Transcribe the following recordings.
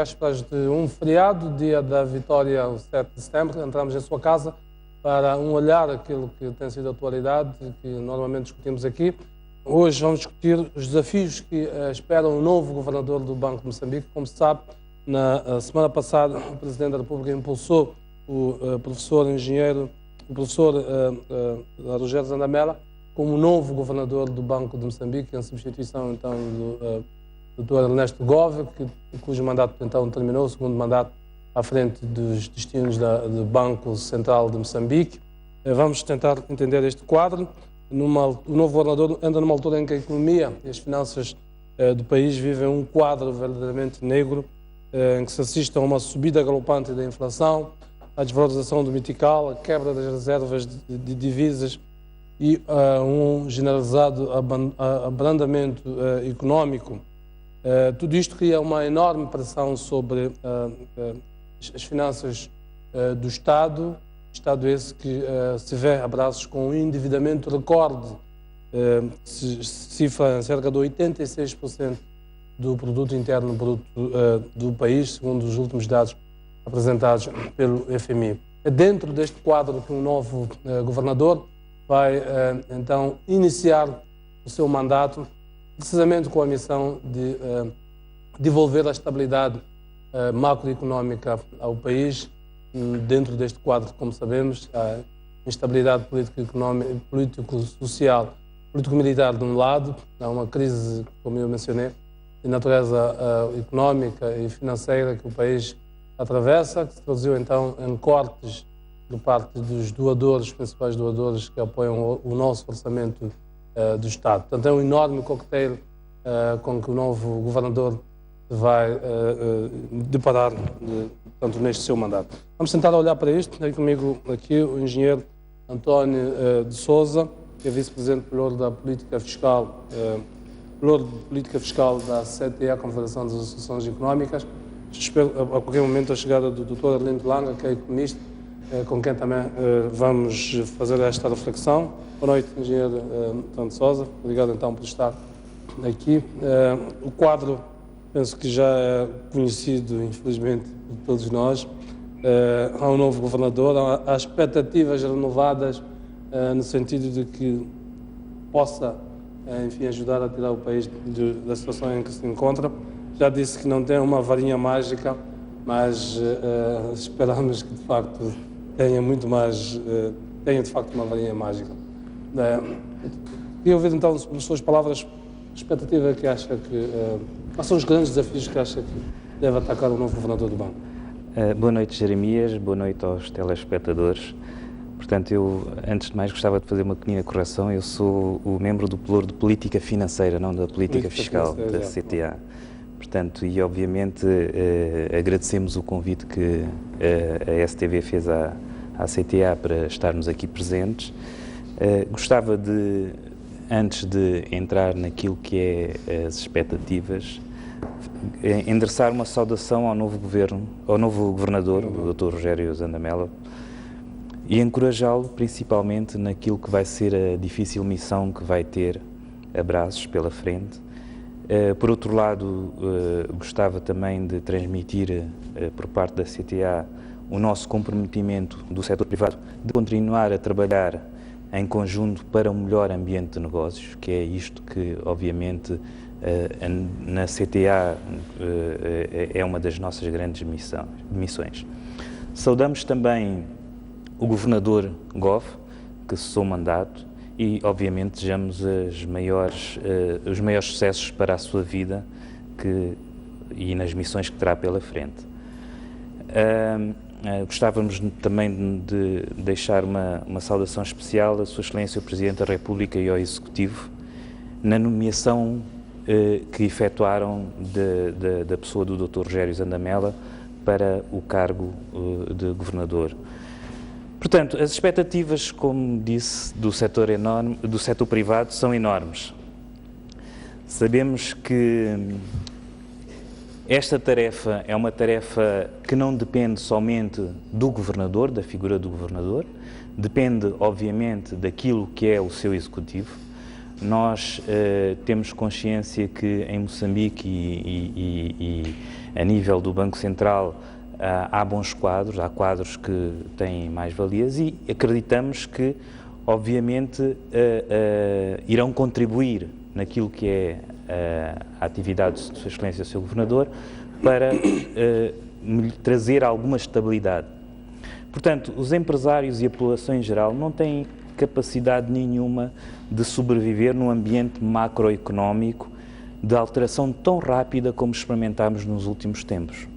vésperas de um feriado, dia da vitória, o 7 de setembro. Entramos em sua casa para um olhar aquilo que tem sido a atualidade, que normalmente discutimos aqui. Hoje vamos discutir os desafios que esperam o novo governador do Banco de Moçambique. Como se sabe, na semana passada o Presidente da República impulsou o professor Rogério Zandamela como novo governador do Banco de Moçambique, em substituição então do Dr. Ernesto Gove, cujo mandato então terminou, o segundo mandato à frente dos destinos do Banco Central de Moçambique. Vamos tentar entender este quadro. O novo governador anda numa altura em que a economia e as finanças do país vivem um quadro verdadeiramente negro, em que se assiste a uma subida galopante da inflação, a desvalorização do metical, a quebra das reservas de divisas e um generalizado abrandamento económico. Tudo isto cria uma enorme pressão sobre as finanças do Estado esse que se vê a braços com um endividamento recorde, se cifra em cerca de 86% do produto interno bruto do país, segundo os últimos dados apresentados pelo FMI. É dentro deste quadro que um novo governador vai então iniciar o seu mandato, precisamente com a missão de devolver a estabilidade macroeconómica ao país. Dentro deste quadro, como sabemos, a instabilidade político-social, político-militar de um lado, há uma crise, como eu mencionei, de natureza económica e financeira que o país atravessa, que se traduziu então em cortes por parte dos doadores, os principais doadores que apoiam o nosso orçamento do Estado. Portanto, é um enorme coquetel com que o novo governador vai deparar portanto, neste seu mandato. Vamos tentar olhar para isto. Tem comigo aqui o engenheiro António de Sousa, que é vice-presidente pelouro da política fiscal, da CTA, Confederação das Associações Económicas. Espero a qualquer momento a chegada do Dr. Arlindo Langa, que é economista, com quem também vamos fazer esta reflexão. Boa noite, engenheiro António de Sousa. Obrigado então por estar aqui. O quadro, penso que já é conhecido, infelizmente, por todos nós. Há um novo governador, há expectativas renovadas no sentido de que possa, enfim, ajudar a tirar o país da situação em que se encontra. Já disse que não tem uma varinha mágica, mas esperamos que, de facto, tenha de facto uma varinha mágica. Queria ouvir, então, por suas palavras, a expectativa que acha que... quais são os grandes desafios que acha que deve atacar o novo governador do banco? Boa noite, Jeremias. Boa noite aos telespectadores. Portanto, eu, antes de mais, gostava de fazer uma pequena correção. Eu sou o membro do pelouro de política financeira, não da política fiscal, da CTA. Portanto, e obviamente agradecemos o convite que a STV fez à CTA para estarmos aqui presentes. Gostava de, antes de entrar naquilo que é as expectativas, endereçar uma saudação ao novo governador, o Dr. Rogério Zandamela, e encorajá-lo principalmente naquilo que vai ser a difícil missão que vai ter a braços pela frente. Por outro lado, gostava também de transmitir por parte da CTA o nosso comprometimento do setor privado de continuar a trabalhar em conjunto para um melhor ambiente de negócios, que é isto que, obviamente, na CTA é uma das nossas grandes missões. Saudamos também o governador Gove, que cessou o mandato, e, obviamente, desejamos os maiores sucessos para a sua vida e nas missões que terá pela frente. Gostávamos também de deixar uma saudação especial à Sua Excelência o Presidente da República e ao Executivo na nomeação que efetuaram da pessoa do Dr. Rogério Zandamela para o cargo de governador. Portanto, as expectativas, como disse, do setor privado são enormes. Sabemos que esta tarefa é uma tarefa que não depende somente do governador, da figura do governador, depende, obviamente, daquilo que é o seu executivo. Nós temos consciência que em Moçambique e A nível do Banco Central, há bons quadros, há quadros que têm mais-valias e acreditamos que, obviamente, irão contribuir naquilo que é a atividade de Sua Excelência, o Sr. Governador, para trazer alguma estabilidade. Portanto, os empresários e a população em geral não têm capacidade nenhuma de sobreviver num ambiente macroeconómico de alteração tão rápida como experimentámos nos últimos tempos.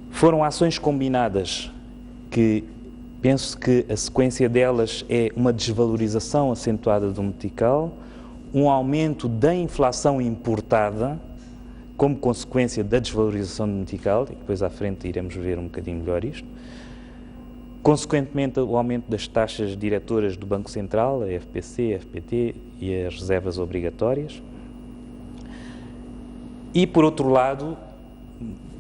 Foram ações combinadas que penso que a sequência delas é uma desvalorização acentuada do metical, um aumento da inflação importada como consequência da desvalorização do metical, e depois à frente iremos ver um bocadinho melhor isto. Consequentemente, o aumento das taxas diretoras do Banco Central, a FPC, a FPT e as reservas obrigatórias. E, por outro lado,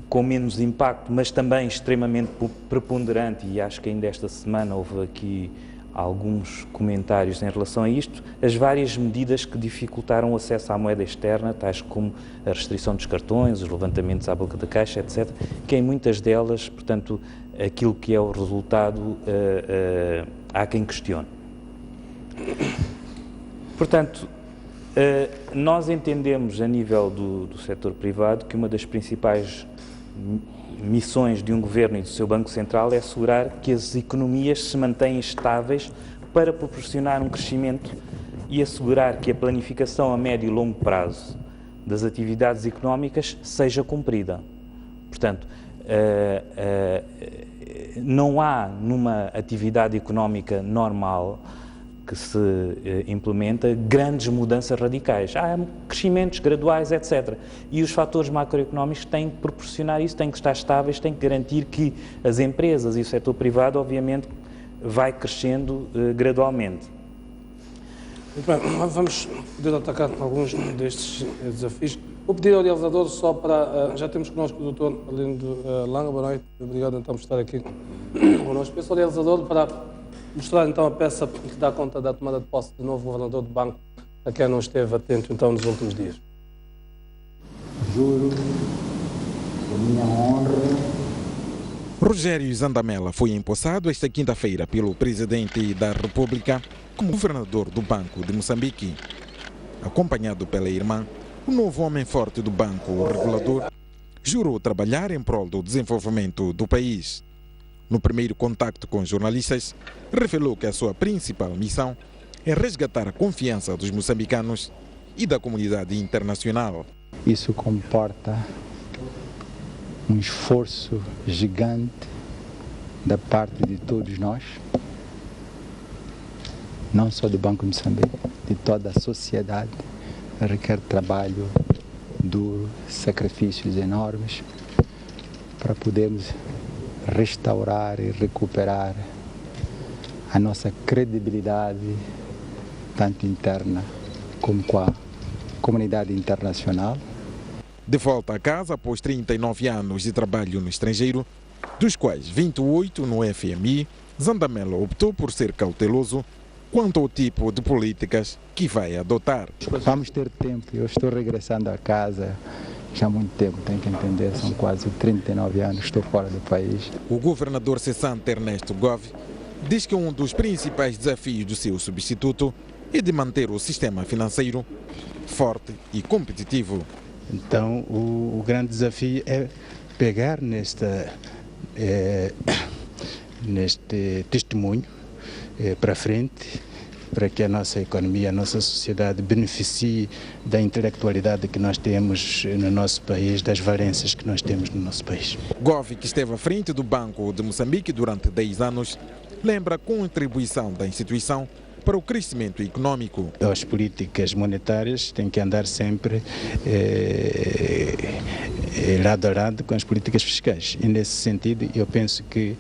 com menos impacto, mas também extremamente preponderante, e acho que ainda esta semana houve aqui alguns comentários em relação a isto, as várias medidas que dificultaram o acesso à moeda externa, tais como a restrição dos cartões, os levantamentos à boca da caixa, etc., que em muitas delas, portanto, aquilo que é o resultado, há quem questione. Portanto, nós entendemos a nível do setor privado que uma das principais missões de um governo e do seu Banco Central é assegurar que as economias se mantenham estáveis para proporcionar um crescimento e assegurar que a planificação a médio e longo prazo das atividades económicas seja cumprida. Portanto, não há numa atividade económica normal que se implementa grandes mudanças radicais. Há crescimentos graduais, etc. E os fatores macroeconómicos têm que proporcionar isso, têm que estar estáveis, têm que garantir que as empresas e o setor privado, obviamente, vai crescendo gradualmente. Muito bem, vamos poder atacar alguns destes desafios. Vou pedir ao realizador só para... Já temos connosco o Dr. Arlindo Langa, boa noite. Obrigado então por estar aqui connosco. Peço ao realizador para mostrar então a peça que dá conta da tomada de posse do novo governador do banco, a quem não esteve atento então nos últimos dias. Juro, a minha honra. Rogério Zandamela foi empossado esta quinta-feira pelo Presidente da República como governador do Banco de Moçambique. Acompanhado pela irmã, o novo homem forte do Banco Regulador jurou trabalhar em prol do desenvolvimento do país. No primeiro contacto com jornalistas, revelou que a sua principal missão é resgatar a confiança dos moçambicanos e da comunidade internacional. Isso comporta um esforço gigante da parte de todos nós, não só do Banco de Moçambique, de toda a sociedade. Requer trabalho duro, sacrifícios enormes para podermos restaurar e recuperar a nossa credibilidade, tanto interna como com a comunidade internacional. De volta a casa após 39 anos de trabalho no estrangeiro, dos quais 28 no FMI, Zandamela optou por ser cauteloso quanto ao tipo de políticas que vai adotar. Vamos ter tempo, eu estou regressando a casa já há muito tempo, tem que entender, são quase 39 anos, estou fora do país. O governador cessante Ernesto Gove diz que um dos principais desafios do seu substituto é de manter o sistema financeiro forte e competitivo. Então, o grande desafio é pegar neste testemunho para frente, para que a nossa economia, a nossa sociedade beneficie da intelectualidade que nós temos no nosso país, das valências que nós temos no nosso país. Gove, que esteve à frente do Banco de Moçambique durante 10 anos, lembra a contribuição da instituição para o crescimento econômico. As políticas monetárias têm que andar sempre lado a lado com as políticas fiscais. E nesse sentido, eu penso que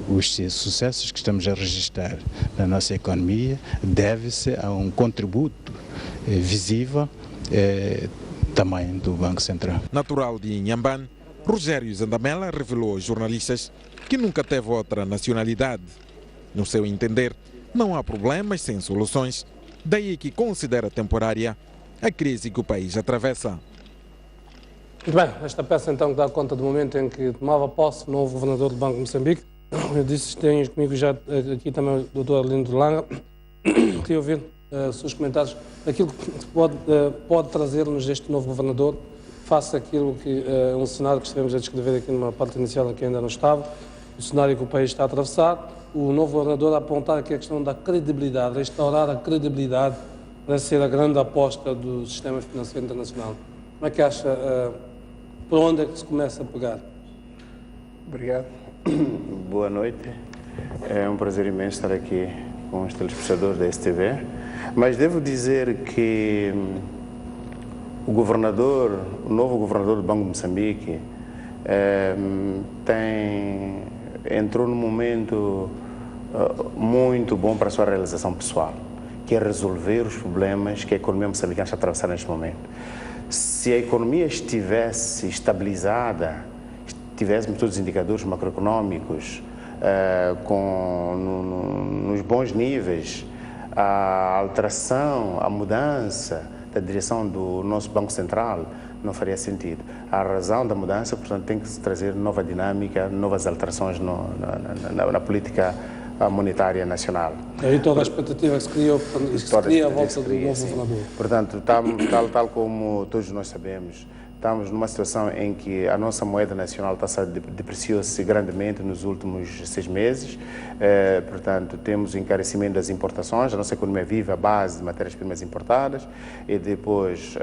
os sucessos que estamos a registrar na nossa economia deve-se a um contributo visível também do Banco Central. Natural de Inhambane, Rogério Zandamela revelou aos jornalistas que nunca teve outra nacionalidade. No seu entender, não há problemas sem soluções, daí que considera temporária a crise que o país atravessa. Muito bem, esta peça então que dá conta do momento em que tomava posse o novo governador do Banco de Moçambique. Eu disse que tenho comigo já aqui também o Dr. Arlindo Langa. Queria ouvir os seus comentários, aquilo que pode trazer-nos este novo governador, face àquilo que um cenário que estivemos a descrever aqui numa parte inicial que ainda não estava, o cenário que o país está a atravessar, o novo governador a apontar aqui a questão da credibilidade, restaurar a credibilidade para ser a grande aposta do sistema financeiro internacional. Como é que acha, por onde é que se começa a pegar? Obrigado. Boa noite. É um prazer imenso estar aqui com os telespectadores da STV, mas devo dizer que o novo governador do Banco de Moçambique entrou num momento muito bom para a sua realização pessoal, que é resolver os problemas que a economia moçambicana está a atravessar neste momento. Se a economia estivesse estabilizada, tivéssemos todos os indicadores macroeconômicos nos bons níveis, a alteração, a mudança da direção do nosso Banco Central não faria sentido. A razão da mudança, portanto, tem que se trazer nova dinâmica, novas alterações na política monetária nacional. Aí toda a expectativa que se cria à volta do novo governador. Portanto, tal como todos nós sabemos, estamos numa situação em que a nossa moeda nacional depreciou-se grandemente nos últimos 6 meses. Portanto, temos o encarecimento das importações, a nossa economia vive à base de matérias-primas importadas e depois,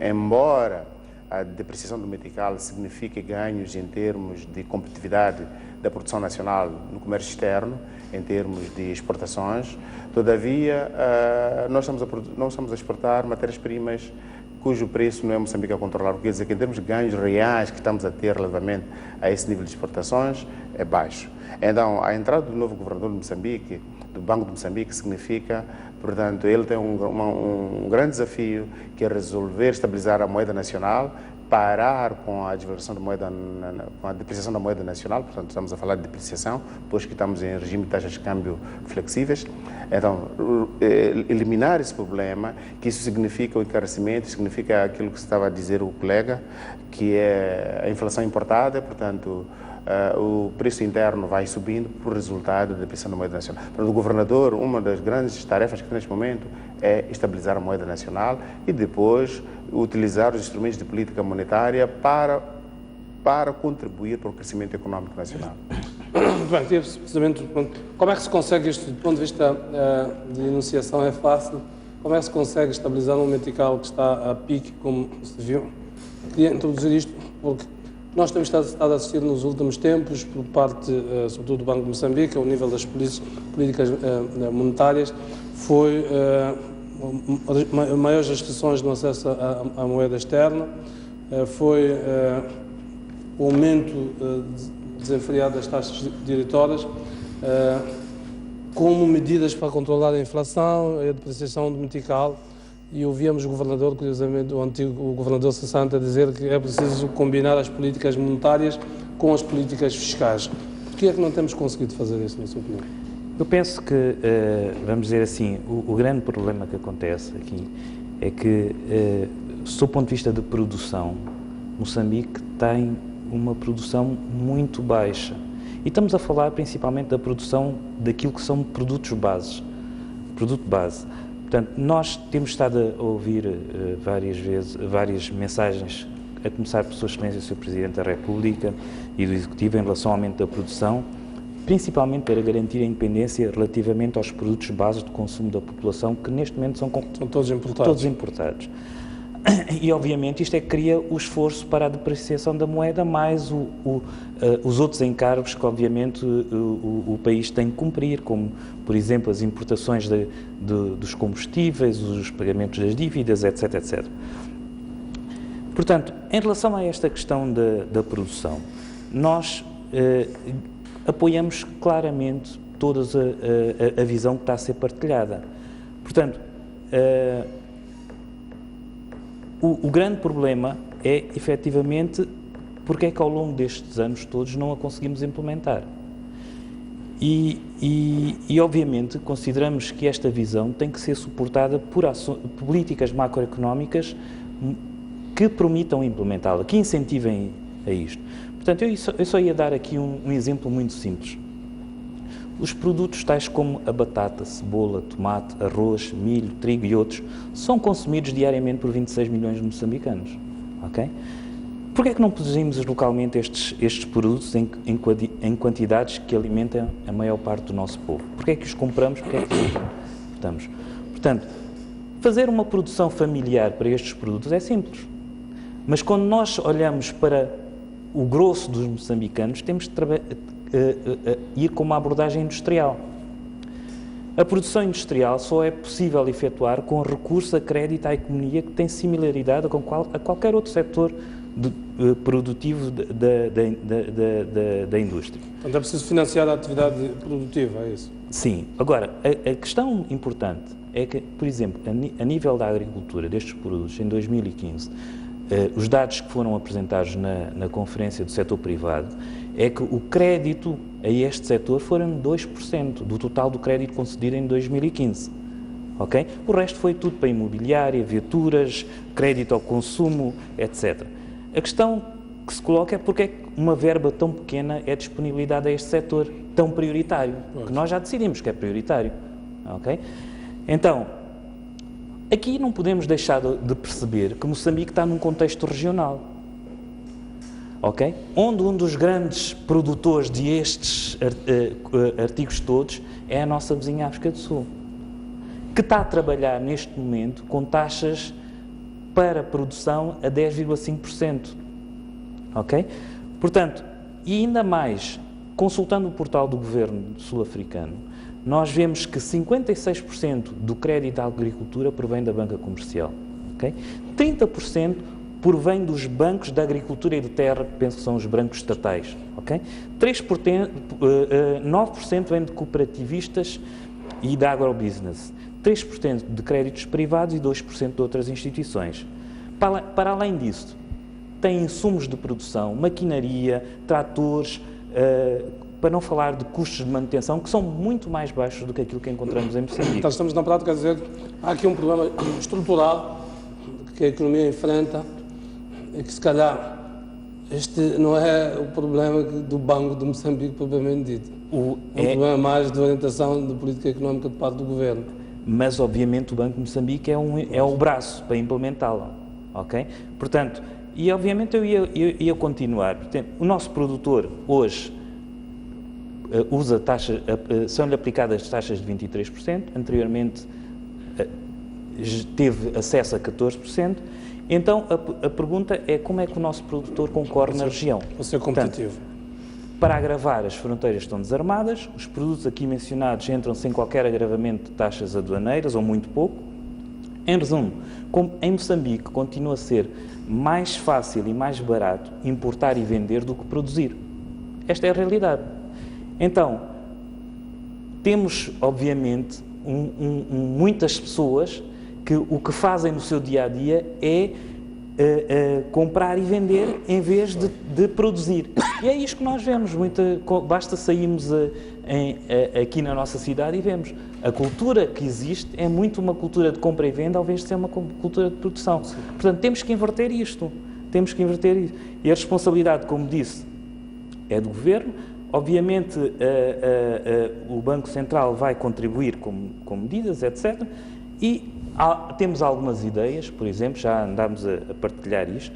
embora a depreciação do metical signifique ganhos em termos de competitividade da produção nacional no comércio externo, em termos de exportações, todavia, nós estamos a exportar matérias-primas cujo preço não é Moçambique a controlar. Quer dizer que em termos de ganhos reais que estamos a ter relativamente a esse nível de exportações, é baixo. Então, a entrada do novo governador de Moçambique, do Banco de Moçambique, significa, portanto, ele tem um grande desafio, que é resolver, estabilizar a moeda nacional, parar com a depreciação da moeda nacional, portanto, estamos a falar de depreciação, pois que estamos em regime de taxas de câmbio flexíveis. Então, eliminar esse problema, que isso significa o encarecimento, significa aquilo que estava a dizer o colega, que é a inflação importada, portanto, o preço interno vai subindo por resultado da depreciação da moeda nacional. Para o governador, uma das grandes tarefas que tem neste momento é estabilizar a moeda nacional e depois utilizar os instrumentos de política monetária para contribuir para o crescimento econômico nacional. Bem, precisamente, como é que se consegue isto, do ponto de vista de enunciação é fácil, como é que se consegue estabilizar um metical que está a pique, como se viu? Queria introduzir isto porque nós temos estado a assistir nos últimos tempos, por parte, sobretudo, do Banco de Moçambique, ao nível das políticas monetárias, foi maiores restrições no acesso à moeda externa, foi o aumento desenfreado das taxas diretórias, como medidas para controlar a inflação e a depreciação do metical. E ouvíamos o governador, curiosamente, o antigo governador Sassante, a dizer que é preciso combinar as políticas monetárias com as políticas fiscais. Por que é que não temos conseguido fazer isso, na sua opinião? Eu penso que, vamos dizer assim, o grande problema que acontece aqui é que, sob o ponto de vista de produção, Moçambique tem uma produção muito baixa. E estamos a falar principalmente da produção daquilo que são produtos base. Portanto, nós temos estado a ouvir várias mensagens, a começar por Sua Excelência, o Sr. Presidente da República e do Executivo, em relação ao aumento da produção, principalmente para garantir a independência relativamente aos produtos base de consumo da população, que neste momento são todos importados. E, obviamente, isto é que cria o esforço para a depreciação da moeda, mais os outros encargos que, obviamente, o país tem que cumprir, como, por exemplo, as importações dos combustíveis, os pagamentos das dívidas, etc, etc. Portanto, em relação a esta questão da produção, nós apoiamos claramente toda a visão que está a ser partilhada. Portanto, o grande problema é, efetivamente, porque é que ao longo destes anos todos não a conseguimos implementar. E obviamente, consideramos que esta visão tem que ser suportada por políticas macroeconómicas que permitam implementá-la, que incentivem a isto. Portanto, eu só ia dar aqui um exemplo muito simples. Os produtos tais como a batata, cebola, tomate, arroz, milho, trigo e outros são consumidos diariamente por 26 milhões de moçambicanos. Okay? Porquê é que não produzimos localmente estes produtos em quantidades que alimentam a maior parte do nosso povo? Porquê é que os compramos? Porquê é que os importamos? Portanto, fazer uma produção familiar para estes produtos é simples. Mas quando nós olhamos para o grosso dos moçambicanos, temos de ir com uma abordagem industrial. A produção industrial só é possível efetuar com recurso a crédito à economia que tem similaridade a qualquer outro setor produtivo da indústria. Portanto, é preciso financiar a atividade produtiva, é isso? Sim. Agora, a questão importante é que, por exemplo, a nível da agricultura destes produtos, em 2015, os dados que foram apresentados na conferência do setor privado é que o crédito a este setor foram 2% do total do crédito concedido em 2015. Okay? O resto foi tudo para imobiliária, viaturas, crédito ao consumo, etc. A questão que se coloca é porque é que uma verba tão pequena é disponibilidade a este setor tão prioritário, que nós já decidimos que é prioritário. Okay? Então, aqui não podemos deixar de perceber que Moçambique está num contexto regional, ok? Onde um dos grandes produtores de estes artigos todos é a nossa vizinha África do Sul, que está a trabalhar neste momento com taxas para produção a 10,5%, ok? Portanto, e ainda mais, consultando o portal do governo sul-africano, nós vemos que 56% do crédito à agricultura provém da banca comercial, okay? 30% provém dos bancos da agricultura e de terra, que penso que são os bancos estatais, okay? 9% vem de cooperativistas e da agrobusiness, 3% de créditos privados e 2% de outras instituições. Para além disso, tem insumos de produção, maquinaria, tratores, para não falar de custos de manutenção, que são muito mais baixos do que aquilo que encontramos em Moçambique. Então, estamos na prática a dizer que há aqui um problema estrutural que a economia enfrenta e que, se calhar, este não é o problema do Banco de Moçambique, propriamente dito. É um problema mais de orientação de política económica de parte do governo. Mas, obviamente, o Banco de Moçambique é o braço para implementá-la, ok? Portanto, e obviamente eu ia continuar. Portanto, o nosso produtor, hoje, usa taxas, são-lhe aplicadas taxas de 23%, anteriormente teve acesso a 14%, então a pergunta é como é que o nosso produtor concorre na região. Para ser competitivo. Portanto, para agravar, as fronteiras estão desarmadas, os produtos aqui mencionados entram sem qualquer agravamento de taxas aduaneiras, ou muito pouco. Em resumo, como em Moçambique continua a ser mais fácil e mais barato importar e vender do que produzir. Esta é a realidade. Então, temos, obviamente, muitas pessoas que o que fazem no seu dia-a-dia é comprar e vender em vez de produzir. E é isto que nós vemos. Basta sairmos aqui na nossa cidade e vemos. A cultura que existe é muito uma cultura de compra e venda, ao invés de ser uma cultura de produção. Portanto, temos que inverter isto. Temos que inverter isto. E a responsabilidade, como disse, é do governo. Obviamente, o Banco Central vai contribuir com medidas, etc. E temos algumas ideias, por exemplo, já andámos a partilhar isto,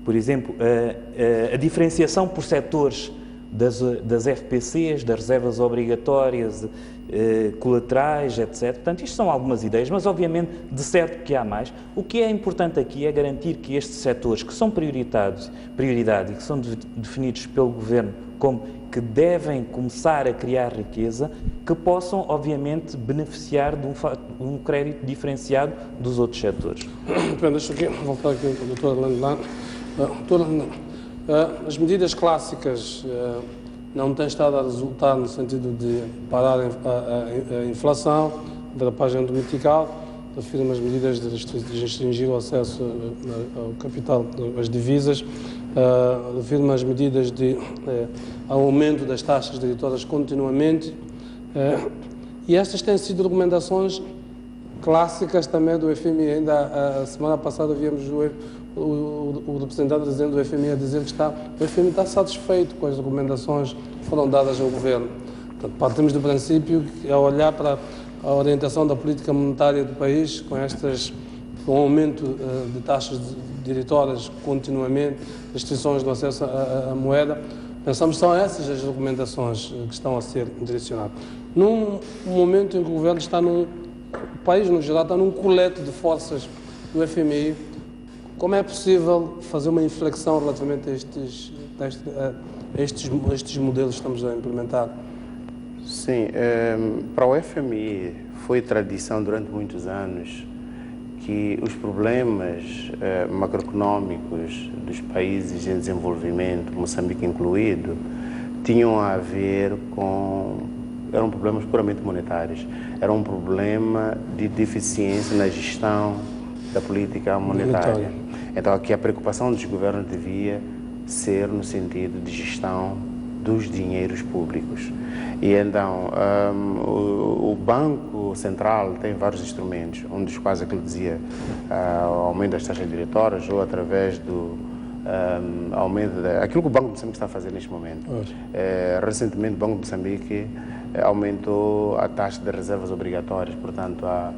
por exemplo, a diferenciação por setores das FPCs, das reservas obrigatórias, colaterais, etc. Portanto, isto são algumas ideias, mas obviamente, de certo que há mais. O que é importante aqui é garantir que estes setores, que são prioridade e que são definidos pelo Governo como que devem começar a criar riqueza, que possam, obviamente, beneficiar de um crédito diferenciado dos outros setores. Deixa eu voltar aqui para o Dr. Landelano. As medidas clássicas não têm estado a resultar no sentido de parar a inflação, derrapagem dominical, refiro-me às medidas de restringir o acesso ao capital, às divisas, refiro-me às medidas de aumento das taxas diretórias continuamente, e estas têm sido recomendações clássicas também do FMI. Ainda a semana passada víamos o representante do FMI a dizer que o FMI está satisfeito com as recomendações que foram dadas ao governo. Portanto, partimos do princípio que, ao olhar para a orientação da política monetária do país, com o aumento de taxas diretórias continuamente, restrições do acesso à moeda, pensamos que são essas as recomendações que estão a ser direcionadas. Num momento em que o governo o país no geral está num colete de forças do FMI, como é possível fazer uma inflexão relativamente a estes modelos que estamos a implementar? Sim, para o FMI foi tradição durante muitos anos que os problemas macroeconómicos dos países em desenvolvimento, Moçambique incluído, tinham a ver eram problemas puramente monetários. Era um problema de deficiência na gestão da política monetária. Então, aqui a preocupação dos governos devia ser no sentido de gestão dos dinheiros públicos. E então, o Banco Central tem vários instrumentos, um dos quais, aquilo que dizia, o aumento das taxas diretórias ou através do aumento aquilo que o Banco de Moçambique está a fazer neste momento. Recentemente, o Banco de Moçambique aumentou a taxa de reservas obrigatórias, portanto, a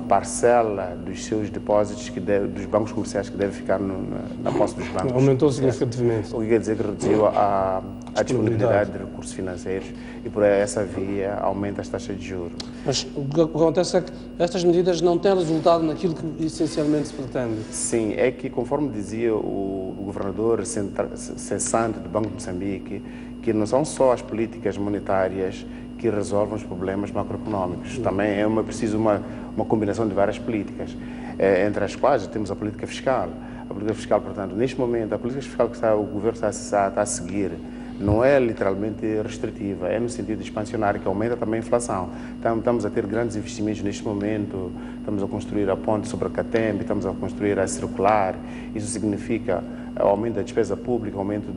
parcela dos seus depósitos dos bancos comerciais que deve ficar na posse dos bancos. Aumentou significativamente. O que quer dizer que reduziu a disponibilidade de recursos financeiros e por essa via aumenta as taxas de juros. Mas o que acontece é que estas medidas não têm resultado naquilo que essencialmente se pretende. Sim, é que conforme dizia o governador cessante do Banco de Moçambique, que não são só as políticas monetárias que resolvem os problemas macroeconómicos. Também é preciso uma combinação de várias políticas, entre as quais temos a política fiscal. A política fiscal, portanto, neste momento, a política fiscal que o governo está a seguir não é literalmente restritiva, é no sentido expansionário, que aumenta também a inflação. Estamos a ter grandes investimentos neste momento, estamos a construir a ponte sobre a Catembe, estamos a construir a circular. Isso significa aumento da despesa pública, aumento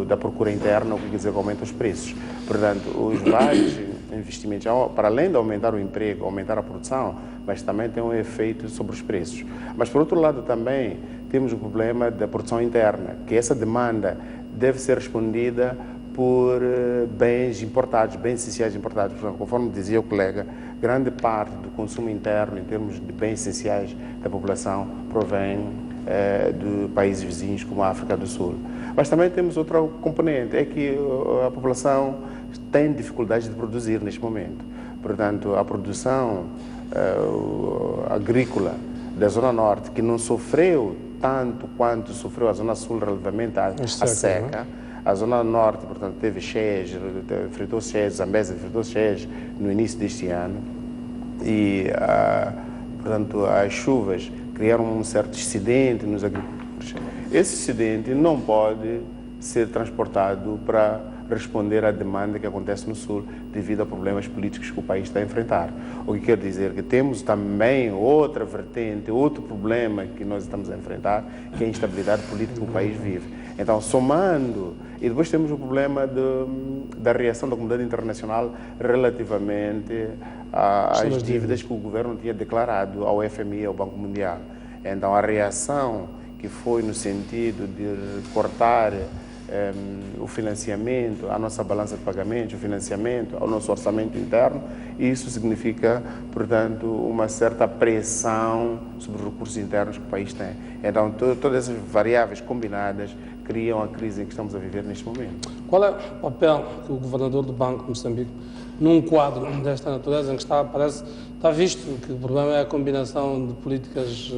da procura interna, o que quer dizer que aumenta os preços. Portanto, os vários investimentos, para além de aumentar o emprego, aumentar a produção, mas também tem um efeito sobre os preços. Mas, por outro lado, também temos o problema da produção interna, que essa demanda deve ser respondida por bens importados, bens essenciais importados. Conforme dizia o colega, grande parte do consumo interno, em termos de bens essenciais da população, provém de países vizinhos como a África do Sul. Mas também temos outra componente, é que a população tem dificuldades de produzir neste momento. Portanto, a produção agrícola da Zona Norte, que não sofreu tanto quanto sofreu a Zona Sul relativamente à seca. A Zona Norte, portanto, teve cheias, enfrentou cheias, Zambésia enfrentou cheias no início deste ano e, portanto, as chuvas criaram um certo excedente nos agricultores. Esse excedente não pode ser transportado para responder à demanda que acontece no Sul devido a problemas políticos que o país está a enfrentar. O que quer dizer que temos também outra vertente, outro problema que nós estamos a enfrentar, que é a instabilidade política que o país vive. Então, somando, e depois temos o problema da reação da comunidade internacional relativamente às dívidas que o governo tinha declarado ao FMI, ao Banco Mundial. Então, a reação que foi no sentido de cortar o financiamento, a nossa balança de pagamentos, o financiamento, ao nosso orçamento interno, isso significa, portanto, uma certa pressão sobre os recursos internos que o país tem. Então, todas essas variáveis combinadas criam a crise em que estamos a viver neste momento. Qual é o papel que o governador do Banco de Moçambique, num quadro desta natureza, em que está visto que o problema é a combinação de políticas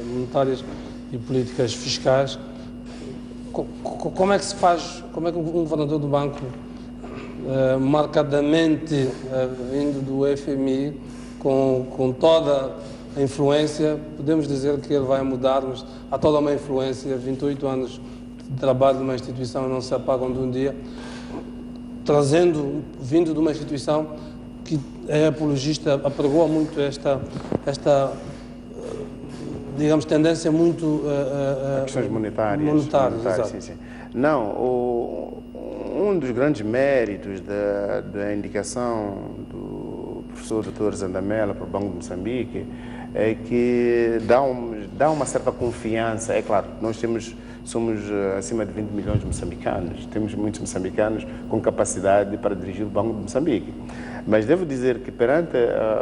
monetárias e políticas fiscais? Como é que se faz, como é que um governador do banco, marcadamente vindo do FMI, com toda a influência, podemos dizer que ele vai mudar, mas há toda uma influência, 28 anos de trabalho de uma instituição não se apagam de um dia, vindo de uma instituição que é apologista, apregou muito esta digamos, tendência muito questões monetárias, exato. Sim. Não, um dos grandes méritos da indicação do professor Dr. Zandamela para o Banco de Moçambique é que dá uma certa confiança. É claro, nós somos acima de 20 milhões de moçambicanos, temos muitos moçambicanos com capacidade para dirigir o Banco de Moçambique. Mas devo dizer que perante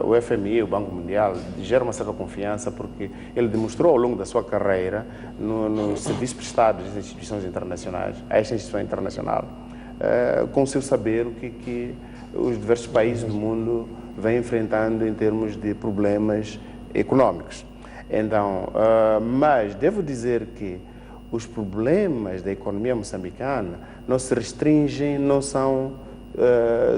o FMI, o Banco Mundial, gera uma certa confiança porque ele demonstrou ao longo da sua carreira no serviço prestado às instituições internacionais, a esta instituição internacional, conseguiu saber o que os diversos países do mundo vêm enfrentando em termos de problemas econômicos. Então, mas devo dizer que os problemas da economia moçambicana não se restringem, não são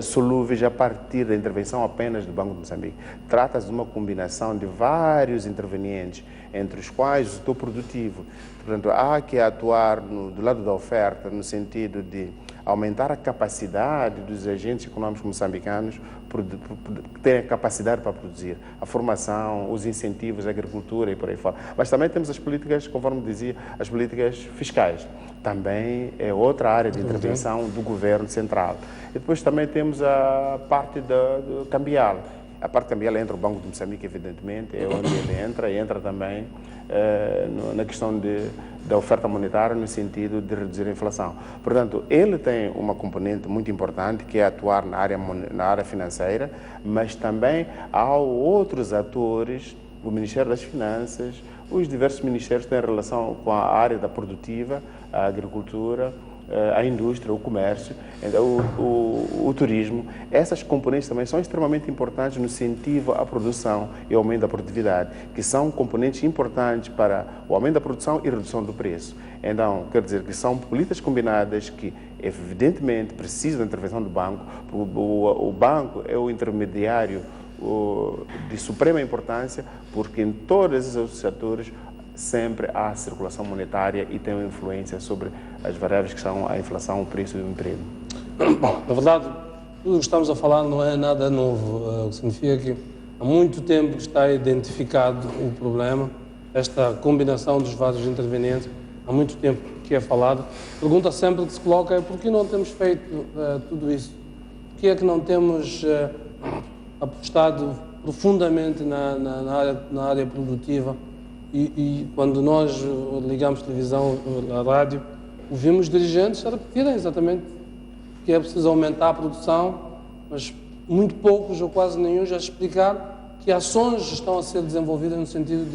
solúveis a partir da intervenção apenas do Banco de Moçambique. Trata-se de uma combinação de vários intervenientes, entre os quais o setor produtivo. Portanto, há que atuar do lado da oferta, no sentido de aumentar a capacidade dos agentes econômicos moçambicanos que têm a capacidade para produzir, a formação, os incentivos à agricultura e por aí fora. Mas também temos as políticas, conforme dizia, as políticas fiscais. Também é outra área de intervenção do governo central. E depois também temos a parte do cambial. A parte cambial entra o Banco de Moçambique, evidentemente, é onde ele entra também na questão da oferta monetária no sentido de reduzir a inflação. Portanto, ele tem uma componente muito importante que é atuar na área financeira, mas também há outros atores, o Ministério das Finanças, os diversos ministérios têm relação com a área da produtiva, a agricultura, a indústria, o comércio, o turismo. Essas componentes também são extremamente importantes no incentivo à produção e aumento da produtividade, que são componentes importantes para o aumento da produção e redução do preço. Então, quer dizer que são políticas combinadas que, evidentemente, precisam da intervenção do banco. O banco é o intermediário de suprema importância, porque em todos esses setores sempre há circulação monetária e tem uma influência sobre as variáveis que são a inflação, o preço e o emprego. Bom, na verdade, tudo o que estamos a falar não é nada novo, o que significa que há muito tempo que está identificado o problema, esta combinação dos vários intervenientes, há muito tempo que é falado. A pergunta sempre que se coloca é por que não temos feito tudo isso? Por que é que não temos apostado profundamente na área produtiva? E quando nós ligamos televisão, a rádio, ouvimos dirigentes a repetirem exatamente que é preciso aumentar a produção, mas muito poucos ou quase nenhum já explicar que ações estão a ser desenvolvidas no sentido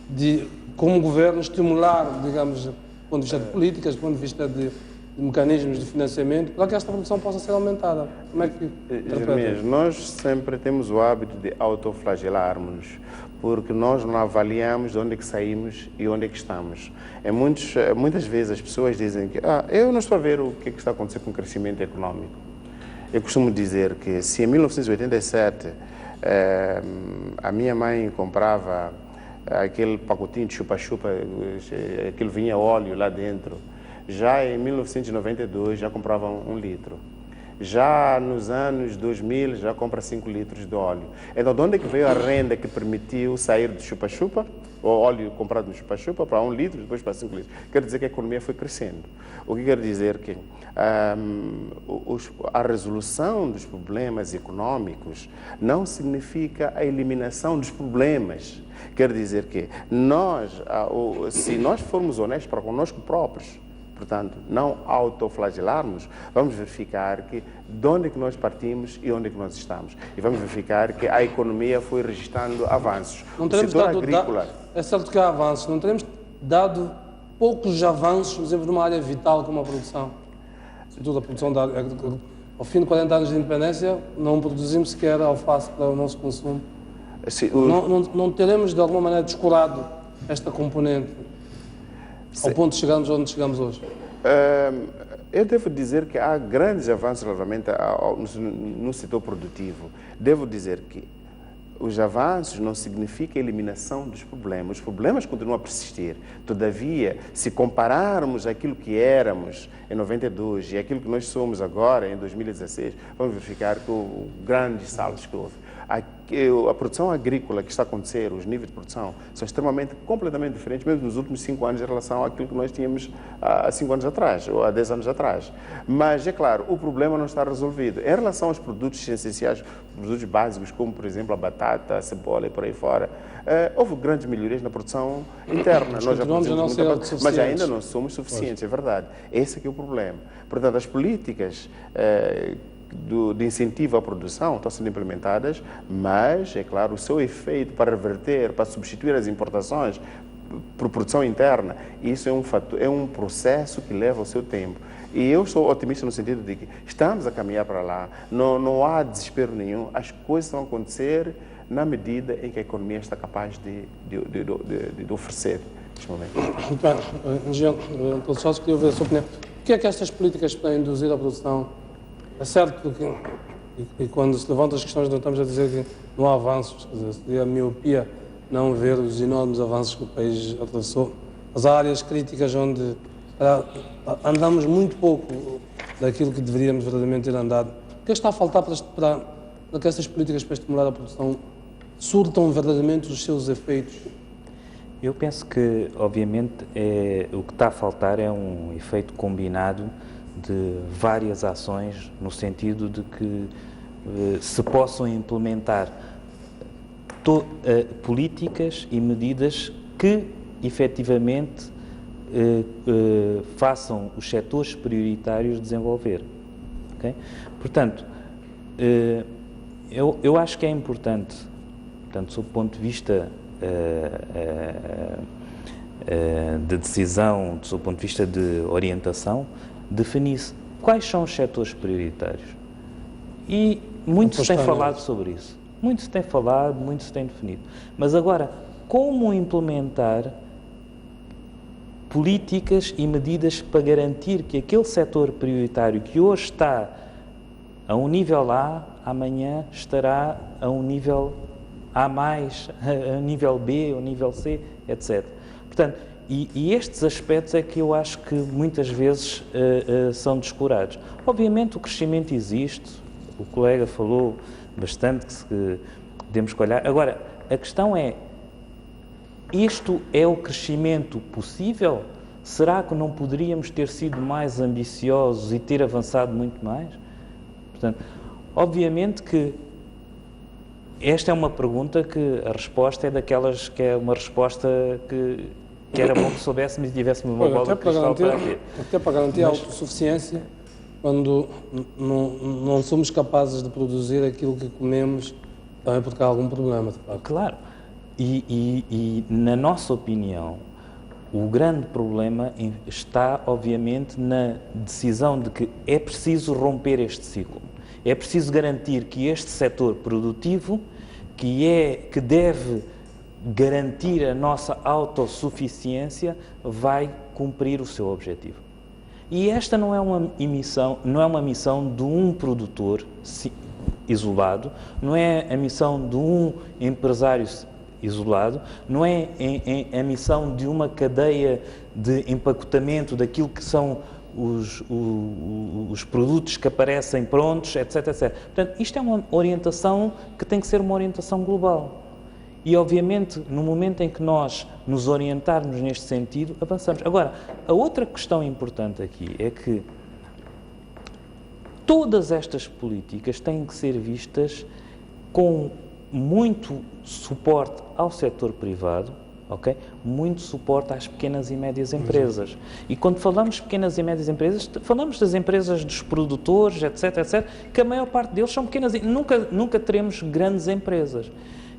de como governo, estimular, digamos, do ponto de vista de políticas, do ponto de vista de mecanismos de financiamento, para que esta produção possa ser aumentada. Como é que Jeremias, nós sempre temos o hábito de autoflagelarmos, porque nós não avaliamos de onde é que saímos e onde é que estamos. Muitas vezes as pessoas dizem que eu não estou a ver o que está acontecendo com o crescimento econômico. Eu costumo dizer que se em 1987 a minha mãe comprava aquele pacotinho de chupa-chupa, aquele vinha óleo lá dentro, já em 1992 já compravam 1 litro. Já nos anos 2000 já compra 5 litros de óleo. Então, de onde é que veio a renda que permitiu sair do chupa-chupa, o óleo comprado no chupa-chupa, para 1 litro, depois para 5 litros? Quer dizer que a economia foi crescendo. O que quer dizer que a resolução dos problemas econômicos não significa a eliminação dos problemas. Quer dizer que se nós formos honestos para conosco próprios, portanto, não autoflagelarmos, vamos verificar de onde é que nós partimos e onde é que nós estamos. E vamos verificar que a economia foi registrando avanços. O setor agrícola... É certo que há avanços, não teremos dado poucos avanços, por exemplo, numa área vital como a produção. Sobretudo a produção da agricultura. Ao fim de 40 anos de independência, não produzimos sequer alface para o nosso consumo. Sim, não teremos, de alguma maneira, descurado esta componente ao ponto de chegarmos onde chegamos hoje? Eu devo dizer que há grandes avanços relativamente no setor produtivo. Devo dizer que os avanços não significam a eliminação dos problemas. Os problemas continuam a persistir. Todavia, se compararmos aquilo que éramos em 92 e aquilo que nós somos agora, em 2016, vamos verificar que o grande salto que houve. que a produção agrícola que está a acontecer, os níveis de produção, são completamente diferentes, mesmo nos últimos 5 anos, em relação àquilo que nós tínhamos há 5 anos atrás, ou há 10 anos atrás. Mas, é claro, o problema não está resolvido. Em relação aos produtos essenciais, produtos básicos, como, por exemplo, a batata, a cebola e por aí fora, houve grandes melhorias na produção interna. Nós já produzimos muita coisa, mas ainda não somos suficientes, é verdade. Esse é que é o problema. Portanto, as políticas de incentivo à produção estão sendo implementadas, mas, é claro, o seu efeito para reverter, para substituir as importações por produção interna, isso é um processo que leva o seu tempo. E eu sou otimista no sentido de que estamos a caminhar para lá, não há desespero nenhum, as coisas vão acontecer na medida em que a economia está capaz de oferecer neste momento. Muito bem, engenheiro, só queria ouvir a sua opinião. O que é que estas políticas podem induzir à produção? É certo que, e quando se levantam as questões, não estamos a dizer que não há avanços, quer dizer, seria a miopia não ver os enormes avanços que o país atravessou, mas há áreas críticas onde andamos muito pouco daquilo que deveríamos verdadeiramente ter andado. O que está a faltar para que essas políticas para estimular a produção surtam verdadeiramente os seus efeitos? Eu penso que, obviamente, o que está a faltar é um efeito combinado de várias ações, no sentido de que se possam implementar políticas e medidas que, efetivamente, façam os setores prioritários desenvolver. Okay? Portanto, eu acho que é importante, portanto, sob o ponto de vista de decisão, sob o ponto de vista de orientação, definir-se quais são os setores prioritários. E muito se tem falado sobre isso. Muito se tem falado, muito se tem definido. Mas agora, como implementar políticas e medidas para garantir que aquele setor prioritário que hoje está a um nível A, amanhã estará a um nível A+, a um nível B, a um nível C, etc. Portanto, e estes aspectos é que eu acho que muitas vezes são descurados. Obviamente o crescimento existe, o colega falou bastante que podemos olhar. Agora, a questão é, isto é o crescimento possível? Será que não poderíamos ter sido mais ambiciosos e ter avançado muito mais? Portanto, obviamente que esta é uma pergunta que a resposta é daquelas que é uma resposta que era bom que soubéssemos e tivéssemos uma bola de cristal para quê? Até para garantir a autossuficiência, quando não somos capazes de produzir aquilo que comemos, também porque há algum problema, de facto. Claro. E na nossa opinião, o grande problema está, obviamente, na decisão de que é preciso romper este ciclo. É preciso garantir que este setor produtivo, que deve garantir a nossa autossuficiência, vai cumprir o seu objetivo. E esta não é uma missão de um produtor isolado, não é a missão de um empresário isolado, não é a missão de uma cadeia de empacotamento daquilo que são os produtos que aparecem prontos, etc, etc. Portanto, isto é uma orientação que tem que ser uma orientação global. E, obviamente, no momento em que nós nos orientarmos neste sentido, avançamos. Agora, a outra questão importante aqui é que todas estas políticas têm que ser vistas com muito suporte ao setor privado, okay? Muito suporte às pequenas e médias empresas. E quando falamos de pequenas e médias empresas, falamos das empresas dos produtores, etc, etc, que a maior parte deles são pequenas e nunca teremos grandes empresas.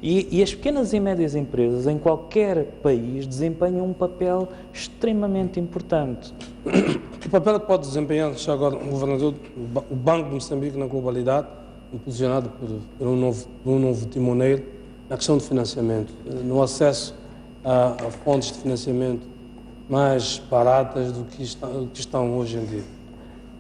E as pequenas e médias empresas, em qualquer país, desempenham um papel extremamente importante. Que papel pode desempenhar, já agora, o governador, o Banco de Moçambique na globalidade, impulsionado por um novo timoneiro, na questão de financiamento, no acesso a fontes de financiamento mais baratas do que estão hoje em dia?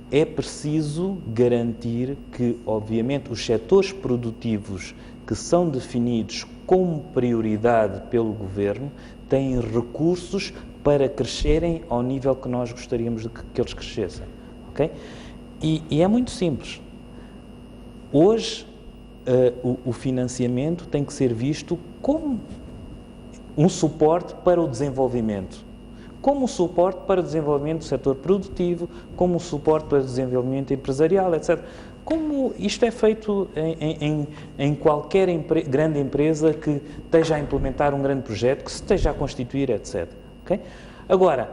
É preciso garantir que, obviamente, os setores produtivos que são definidos como prioridade pelo Governo têm recursos para crescerem ao nível que nós gostaríamos de que eles crescessem. Okay? E é muito simples. Hoje, o financiamento tem que ser visto como um suporte para o desenvolvimento, como um suporte para o desenvolvimento do setor produtivo, como um suporte para o desenvolvimento empresarial, etc. Como isto é feito em qualquer grande empresa que esteja a implementar um grande projeto, que se esteja a constituir, etc. Okay? Agora,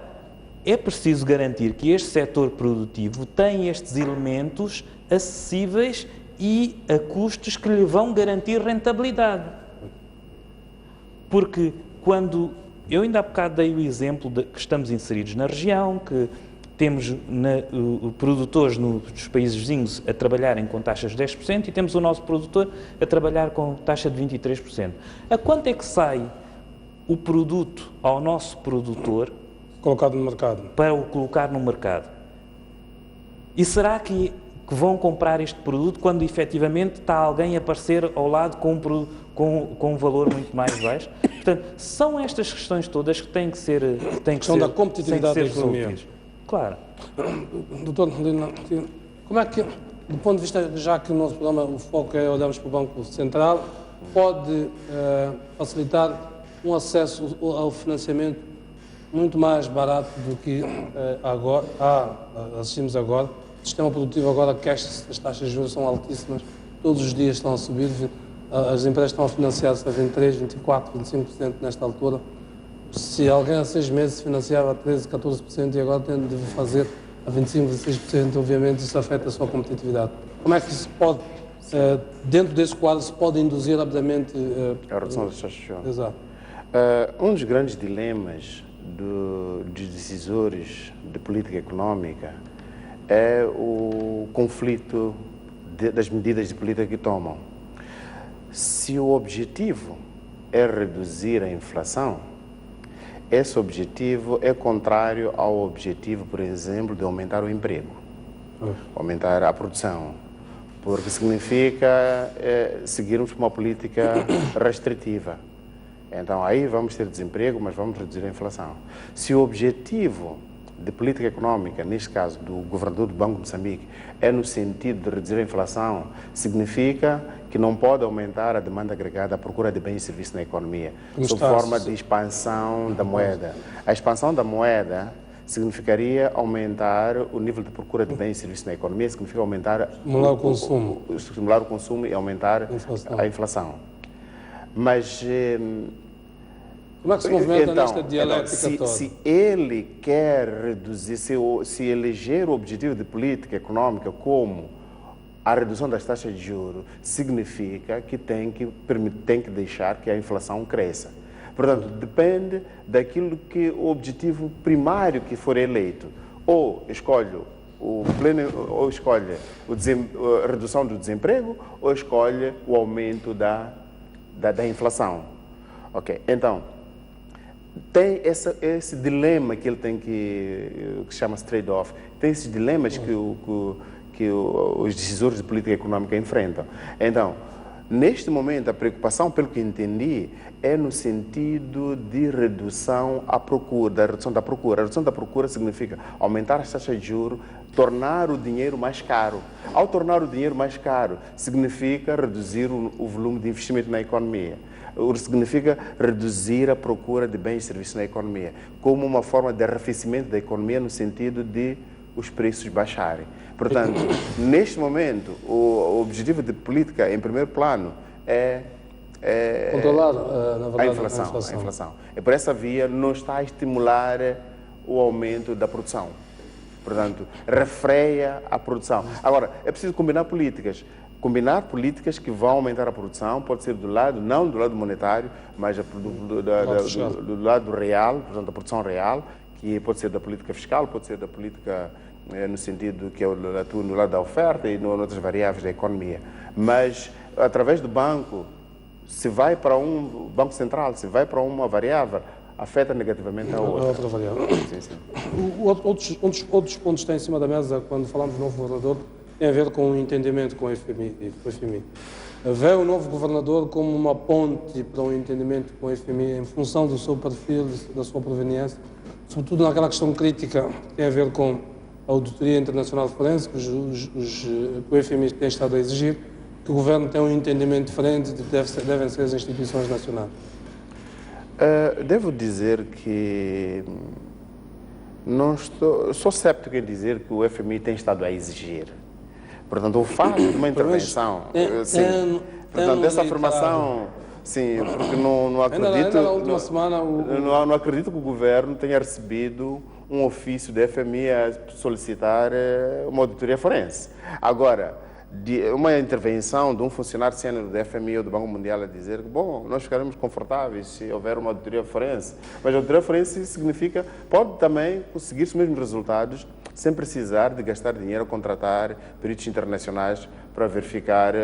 é preciso garantir que este setor produtivo tem estes elementos acessíveis e a custos que lhe vão garantir rentabilidade. Porque quando... Eu ainda há bocado dei o exemplo de que estamos inseridos na região, que temos produtores nos países vizinhos a trabalharem com taxas de 10% e temos o nosso produtor a trabalhar com taxa de 23%. A quanto é que sai o produto ao nosso produtor colocado no mercado, para o colocar no mercado? E será que vão comprar este produto quando efetivamente está alguém a aparecer ao lado com um valor muito mais baixo? Portanto, são estas questões todas que têm que ser da competitividade da economia. Claro. Doutor, como é que, do ponto de vista, já que o nosso programa, o foco é olharmos para o Banco Central, pode facilitar um acesso ao financiamento muito mais barato do que agora, assistimos agora? O sistema produtivo agora queixa-se, as taxas de juros são altíssimas, todos os dias estão a subir, as empresas estão a financiar-se a 23%, 24%, 25% nesta altura. Se alguém há 6 meses financiava a 13%, 14% e agora tem de fazer a 25%, 26%, obviamente isso afeta a sua competitividade. Como é que isso pode, dentro desse quadro, se pode induzir rapidamente... a redução das taxas de juros. Exato. Um dos grandes dilemas dos decisores de política económica é o conflito das medidas de política que tomam. Se o objetivo é reduzir a inflação, esse objetivo é contrário ao objetivo, por exemplo, de aumentar o emprego, aumentar a produção, porque significa seguirmos uma política restritiva. Então, aí vamos ter desemprego, mas vamos reduzir a inflação. Se o objetivo de política económica, neste caso do governador do Banco de Moçambique, é no sentido de reduzir a inflação, significa que não pode aumentar a demanda agregada, a procura de bens e serviços na economia, sob forma de expansão da moeda. A expansão da moeda significaria aumentar o nível de procura de bens e serviços na economia, significa aumentar estimular o consumo. Estimular o consumo e aumentar a inflação. Mas... como é que se movimenta nesta dialética toda? Se ele quer reduzir, se eleger o objetivo de política económica como a redução das taxas de juros, significa que tem que deixar que a inflação cresça. Portanto, depende daquilo que o objetivo primário que for eleito. Ou escolhe a redução do desemprego, ou escolhe o aumento da inflação. Ok, então, tem esse dilema que ele tem que chama-se trade-off. Tem esses dilemas que os decisores de política económica enfrentam. Então, neste momento, a preocupação, pelo que entendi, é no sentido de redução à procura, da redução da procura. A redução da procura significa aumentar as taxas de juros, tornar o dinheiro mais caro. Ao tornar o dinheiro mais caro, significa reduzir o volume de investimento na economia. Significa reduzir a procura de bens e serviços na economia, como uma forma de arrefecimento da economia no sentido de os preços baixarem. Portanto, neste momento, o objetivo de política, em primeiro plano, é controlar, na verdade, a inflação. E por essa via não está a estimular o aumento da produção. Portanto, refreia a produção. Agora, é preciso combinar políticas. Combinar políticas que vão aumentar a produção, pode ser não do lado monetário, mas do lado real, portanto, da produção real, que pode ser da política fiscal, pode ser da política no sentido que atua no lado da oferta e noutras variáveis da economia. Mas, através do banco, se vai para um banco central, se vai para uma variável, afeta negativamente a outra variável. Sim, sim. Outros pontos que estão em cima da mesa, quando falamos do novo governador, tem a ver com o entendimento com o FMI. Vê o novo governador como uma ponte para um entendimento com o FMI em função do seu perfil, da sua proveniência, sobretudo naquela questão crítica que tem a ver com a Auditoria Internacional Forense, que o FMI tem estado a exigir, que o Governo tem um entendimento diferente de que devem ser as instituições nacionais? Devo dizer que sou cético em dizer que o FMI tem estado a exigir. Portanto, o fato de uma intervenção... portanto, essa afirmação... Sim, porque não acredito... Ainda na última semana... Não acredito que o Governo tenha recebido um ofício da FMI a solicitar uma auditoria forense. Agora, uma intervenção de um funcionário sênior do FMI ou do Banco Mundial a dizer que, bom, nós ficaremos confortáveis se houver uma auditoria forense. Mas a auditoria forense significa, pode também conseguir os mesmos resultados sem precisar de gastar dinheiro a contratar peritos internacionais para verificar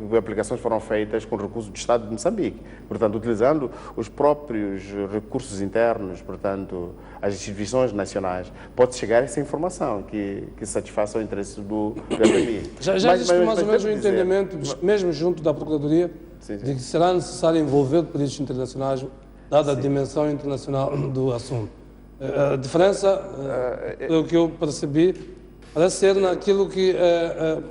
que aplicações foram feitas com recursos do Estado de Moçambique. Portanto, utilizando os próprios recursos internos, portanto, as instituições nacionais, pode chegar a essa informação que satisfaça o interesse do FMI. Já existe mais ou menos um entendimento, mesmo junto da Procuradoria, de que será necessário envolver peritos internacionais, dada a dimensão internacional do assunto. A diferença, pelo que eu percebi, parece ser naquilo que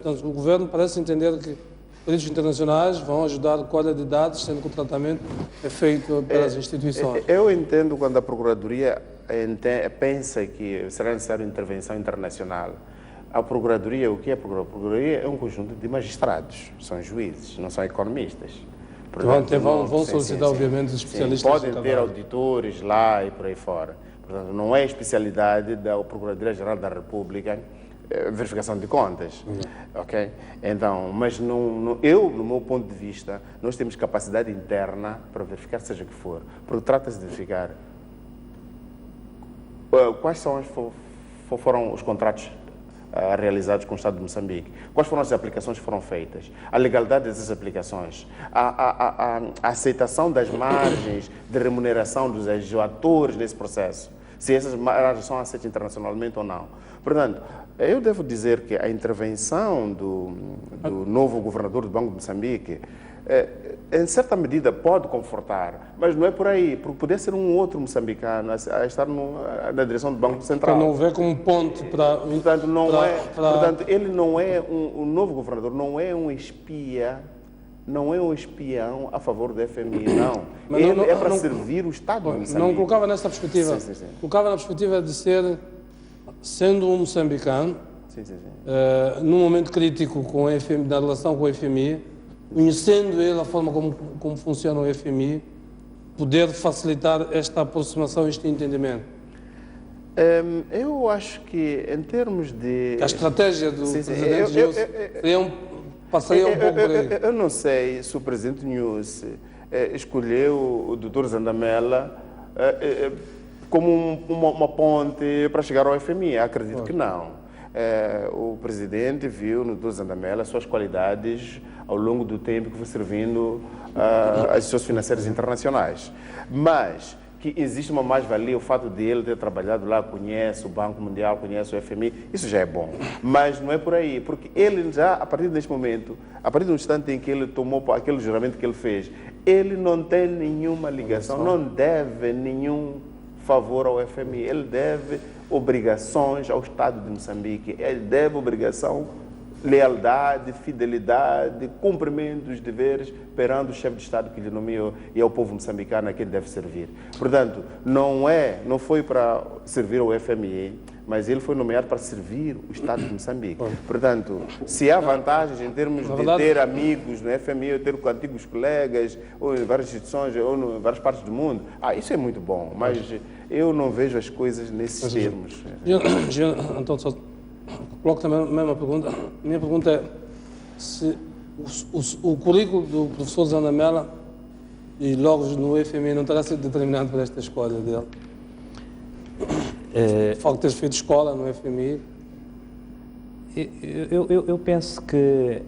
portanto, o Governo parece entender que peritos internacionais vão ajudar a colha de dados, sendo que o tratamento é feito pelas instituições. Eu entendo quando a Procuradoria pensa que será necessária intervenção internacional. A Procuradoria, o que é a Procuradoria? A Procuradoria é um conjunto de magistrados, são juízes, não são economistas. Portanto, vão solicitar, obviamente, os especialistas. Podem ter auditores lá e por aí fora. Portanto, não é especialidade da Procuradoria-Geral da República verificação de contas, ok? Então, mas no meu ponto de vista, nós temos capacidade interna para verificar seja o que for, porque trata-se de verificar quais foram os contratos realizados com o Estado de Moçambique, quais foram as aplicações que foram feitas, a legalidade dessas aplicações, a aceitação das margens de remuneração dos atores nesse processo, se essas margens são aceitas internacionalmente ou não. Portanto, eu devo dizer que a intervenção do novo governador do Banco de Moçambique, em certa medida, pode confortar, mas não é por aí, porque poderia ser um outro moçambicano a estar na direção do Banco Central. Para não ver como ponte para... Portanto, portanto, ele não é o novo governador não é um espia, não é um espião a favor do FMI, não. Mas ele é para servir o Estado de Moçambique. Não colocava nessa perspectiva. Sim. Colocava na perspectiva de ser, sendo um moçambicano, num momento crítico com o FMI, na relação com o FMI, conhecendo ele a forma como funciona o FMI, poder facilitar esta aproximação, este entendimento. Eu acho que, em termos de... A estratégia do Presidente Nyusi passaria um pouco por aí. Eu não sei se o Presidente Nyusi escolheu o Dr. Zandamela como uma ponte para chegar ao FMI. Acredito que não. O Presidente viu no Dr. Zandamela suas qualidades ao longo do tempo que foi servindo as instituições financeiras internacionais. Mas que existe uma mais-valia, o fato de ele ter trabalhado lá, conhece o Banco Mundial, conhece o FMI, isso já é bom. Mas não é por aí, porque ele já, a partir deste momento, a partir do instante em que ele tomou aquele juramento que ele fez, ele não tem nenhuma ligação, não deve nenhum favor ao FMI, ele deve obrigações ao Estado de Moçambique, ele deve obrigação, lealdade, fidelidade, cumprimento dos deveres perante o chefe de Estado que lhe nomeou e ao povo moçambicano a quem ele deve servir. Portanto, não foi para servir ao FMI, mas ele foi nomeado para servir o Estado de Moçambique. Portanto, se há vantagens em termos de ter amigos no FMI, ou ter antigos colegas, ou em várias instituições, ou em várias partes do mundo, isso é muito bom, mas eu não vejo as coisas nesses termos. Antônio, coloco também a mesma pergunta. Minha pergunta é se o currículo do professor Zandamela e logo no FMI não terá sido determinante para esta escolha dele? O facto de teres feito escola no FMI? Eu penso que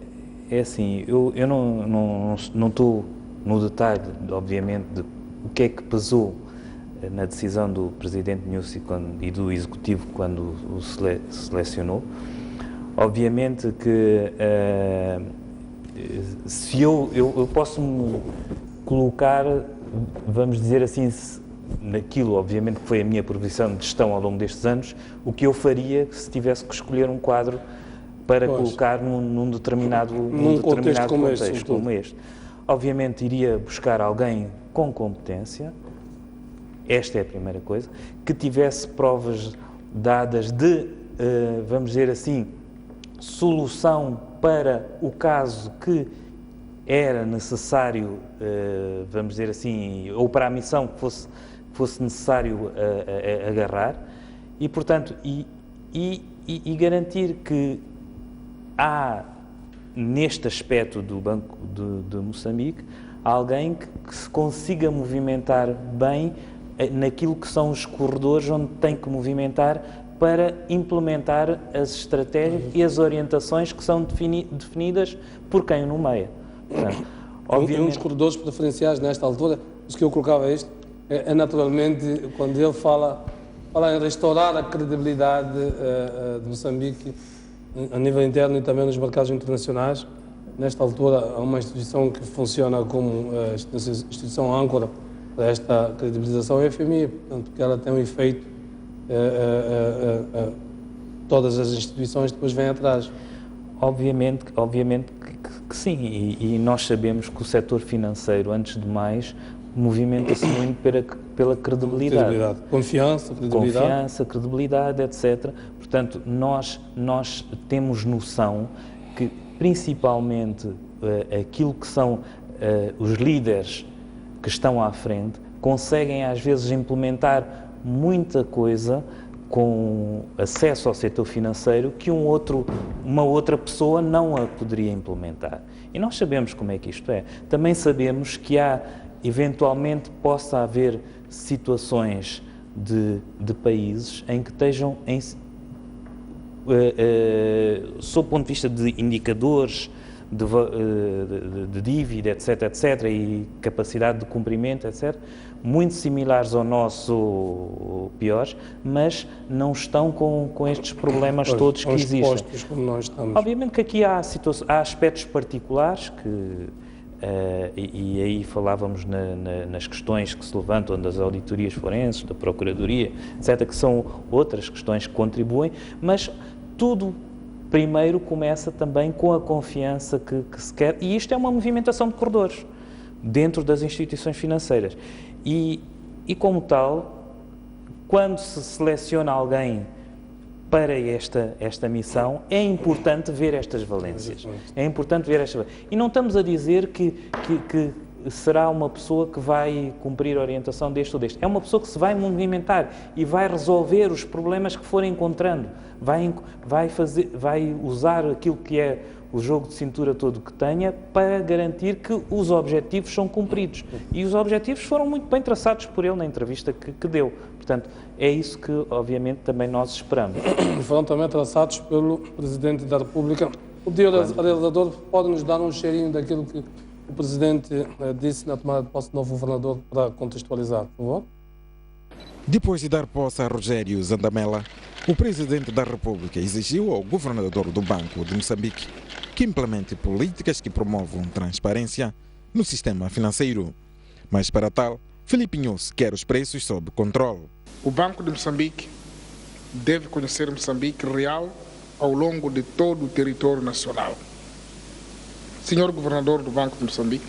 é assim, eu não estou no detalhe, obviamente, de o que é que pesou na decisão do Presidente Nyusi e do Executivo quando o selecionou. Obviamente que se eu posso me colocar, vamos dizer assim, naquilo, obviamente, que foi a minha profissão de gestão ao longo destes anos, o que eu faria se tivesse que escolher um quadro para colocar num determinado contexto como este. Obviamente iria buscar alguém com competência, esta é a primeira coisa, que tivesse provas dadas de, vamos dizer assim, solução para o caso que era necessário, vamos dizer assim, ou para a missão que fosse necessário agarrar, e, portanto, e garantir que há, neste aspecto do Banco de Moçambique, alguém que se consiga movimentar bem naquilo que são os corredores onde tem que movimentar para implementar as estratégias e as orientações que são definidas por quem o nomeia. Portanto, obviamente... Um dos corredores preferenciais nesta altura, os que eu colocava isto, é naturalmente quando ele fala em restaurar a credibilidade de Moçambique a nível interno e também nos mercados internacionais. Nesta altura, há uma instituição que funciona como instituição âncora para esta credibilização, é a FMI, portanto, porque ela tem um efeito, todas as instituições depois vêm atrás. Obviamente que sim, e nós sabemos que o setor financeiro, antes de mais, movimenta-se muito pela credibilidade. Confiança, credibilidade, etc. Portanto, nós temos noção que, principalmente, aquilo que são os líderes que estão à frente, conseguem às vezes implementar muita coisa com acesso ao setor financeiro que uma outra pessoa não a poderia implementar. E nós sabemos como é que isto é. Também sabemos que eventualmente possa haver situações de países em que estejam, sob o ponto de vista de indicadores, de dívida, etc., e capacidade de cumprimento, etc., muito similares ao nosso, piores, mas não estão com estes problemas todos que existem. Como nós estamos. Obviamente que aqui há aspectos particulares que, e aí falávamos nas questões que se levantam das auditorias forenses, da Procuradoria, etc., que são outras questões que contribuem, mas tudo primeiro começa também com a confiança que se quer, e isto é uma movimentação de corredores dentro das instituições financeiras. E como tal, quando se seleciona alguém para esta missão, é importante ver estas valências. E não estamos a dizer que será uma pessoa que vai cumprir a orientação deste ou deste. É uma pessoa que se vai movimentar e vai resolver os problemas que for encontrando. Vai usar aquilo que é o jogo de cintura todo que tenha para garantir que os objetivos são cumpridos. E os objetivos foram muito bem traçados por ele na entrevista que deu. Portanto, é isso que, obviamente, também nós esperamos. Foram também traçados pelo Presidente da República. O realizador pode nos dar um cheirinho daquilo que o Presidente disse na tomada de posse do novo governador para contextualizar, por favor? Depois de dar posse a Rogério Zandamela, o Presidente da República exigiu ao governador do Banco de Moçambique que implemente políticas que promovam transparência no sistema financeiro. Mas para tal, Filipe Inhosse quer os preços sob controle. O Banco de Moçambique deve conhecer Moçambique real ao longo de todo o território nacional. Senhor Governador do Banco de Moçambique,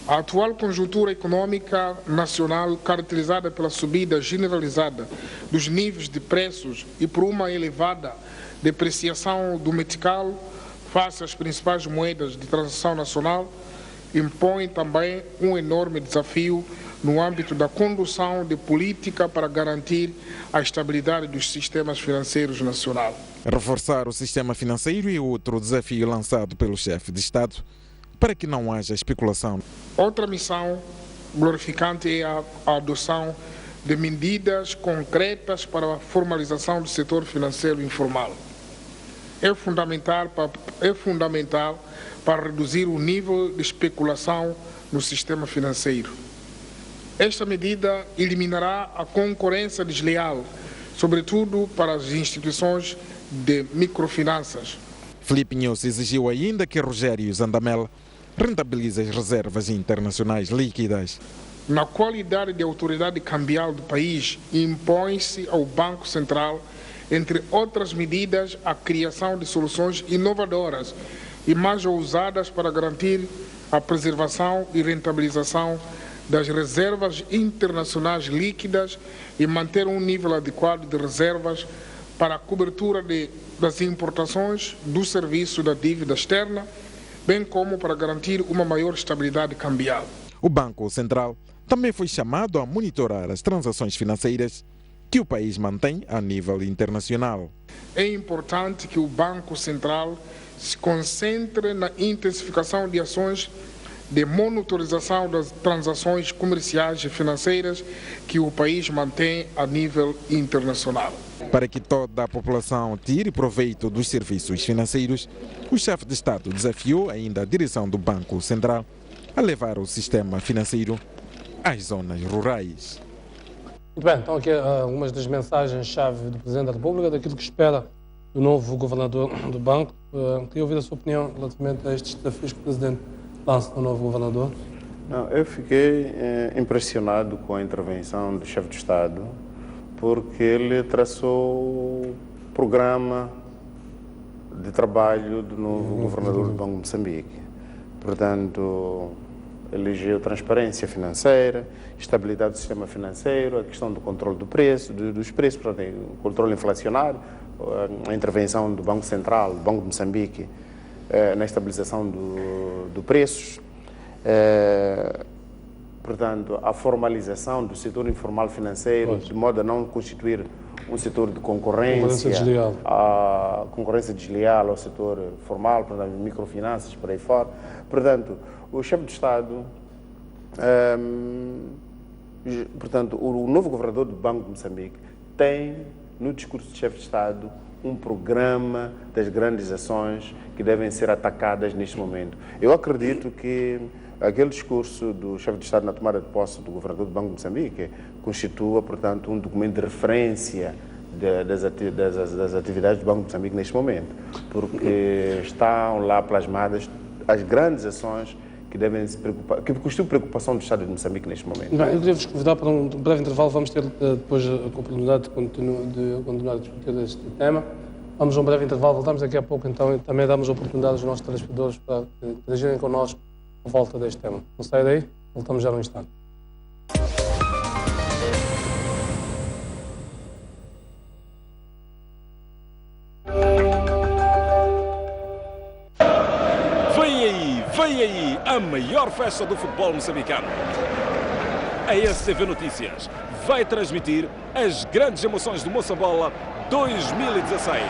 a atual conjuntura econômica nacional, caracterizada pela subida generalizada dos níveis de preços e por uma elevada depreciação do metical face às principais moedas de transação nacional, impõe também um enorme desafio no âmbito da condução de política para garantir a estabilidade dos sistemas financeiros nacionais. Reforçar o sistema financeiro é outro desafio lançado pelo chefe de Estado para que não haja especulação. Outra missão glorificante é a adoção de medidas concretas para a formalização do setor financeiro informal. É fundamental para reduzir o nível de especulação no sistema financeiro. Esta medida eliminará a concorrência desleal, sobretudo para as instituições de microfinanças. Filipe Inhosse exigiu ainda que Rogério Zandamela rentabilize as reservas internacionais líquidas. Na qualidade de autoridade cambial do país, impõe-se ao Banco Central entre outras medidas, a criação de soluções inovadoras e mais ousadas para garantir a preservação e rentabilização das reservas internacionais líquidas e manter um nível adequado de reservas para a cobertura das importações, do serviço da dívida externa, bem como para garantir uma maior estabilidade cambial. O Banco Central também foi chamado a monitorar as transações financeiras que o país mantém a nível internacional. É importante que o Banco Central se concentre na intensificação de ações de monitorização das transações comerciais e financeiras que o país mantém a nível internacional. Para que toda a população tire proveito dos serviços financeiros, o chefe de Estado desafiou ainda a direção do Banco Central a levar o sistema financeiro às zonas rurais. Muito bem, então aqui algumas das mensagens-chave do Presidente da República, daquilo que espera do novo governador do banco. Queria ouvir a sua opinião relativamente a estes desafios que o Presidente lança ao novo governador. Não, eu fiquei impressionado com a intervenção do chefe de Estado, porque ele traçou o programa de trabalho do novo governador do Banco de Moçambique. Portanto, elegeu transparência financeira, estabilidade do sistema financeiro, a questão do controle do preço, dos preços, portanto, o controle inflacionário, a intervenção do Banco Central, do Banco de Moçambique, na estabilização do preços, portanto, a formalização do setor informal financeiro, de modo a não constituir um setor de concorrência desleal. A concorrência desleal ao setor formal, portanto, microfinanças, por aí fora. Portanto, o chefe de Estado, portanto, o novo governador do Banco de Moçambique tem, no discurso do chefe de Estado, um programa das grandes ações que devem ser atacadas neste momento. Eu acredito que aquele discurso do chefe de Estado na tomada de posse do governador do Banco de Moçambique constitua, portanto, um documento de referência das atividades do Banco de Moçambique neste momento, porque estão lá plasmadas as grandes ações que devem se preocupar, que constituem preocupação do Estado de Moçambique neste momento. Bem, eu queria vos convidar para um breve intervalo. Vamos ter depois a oportunidade de continuar a discutir este tema. Vamos a um breve intervalo, voltamos daqui a pouco, então, e também damos a oportunidade aos nossos telespectadores para interagirem connosco à volta deste tema. Não sai daí, voltamos já num instante. Vem aí a maior festa do futebol moçambicano. A STV Notícias vai transmitir as grandes emoções do Moçambola 2016.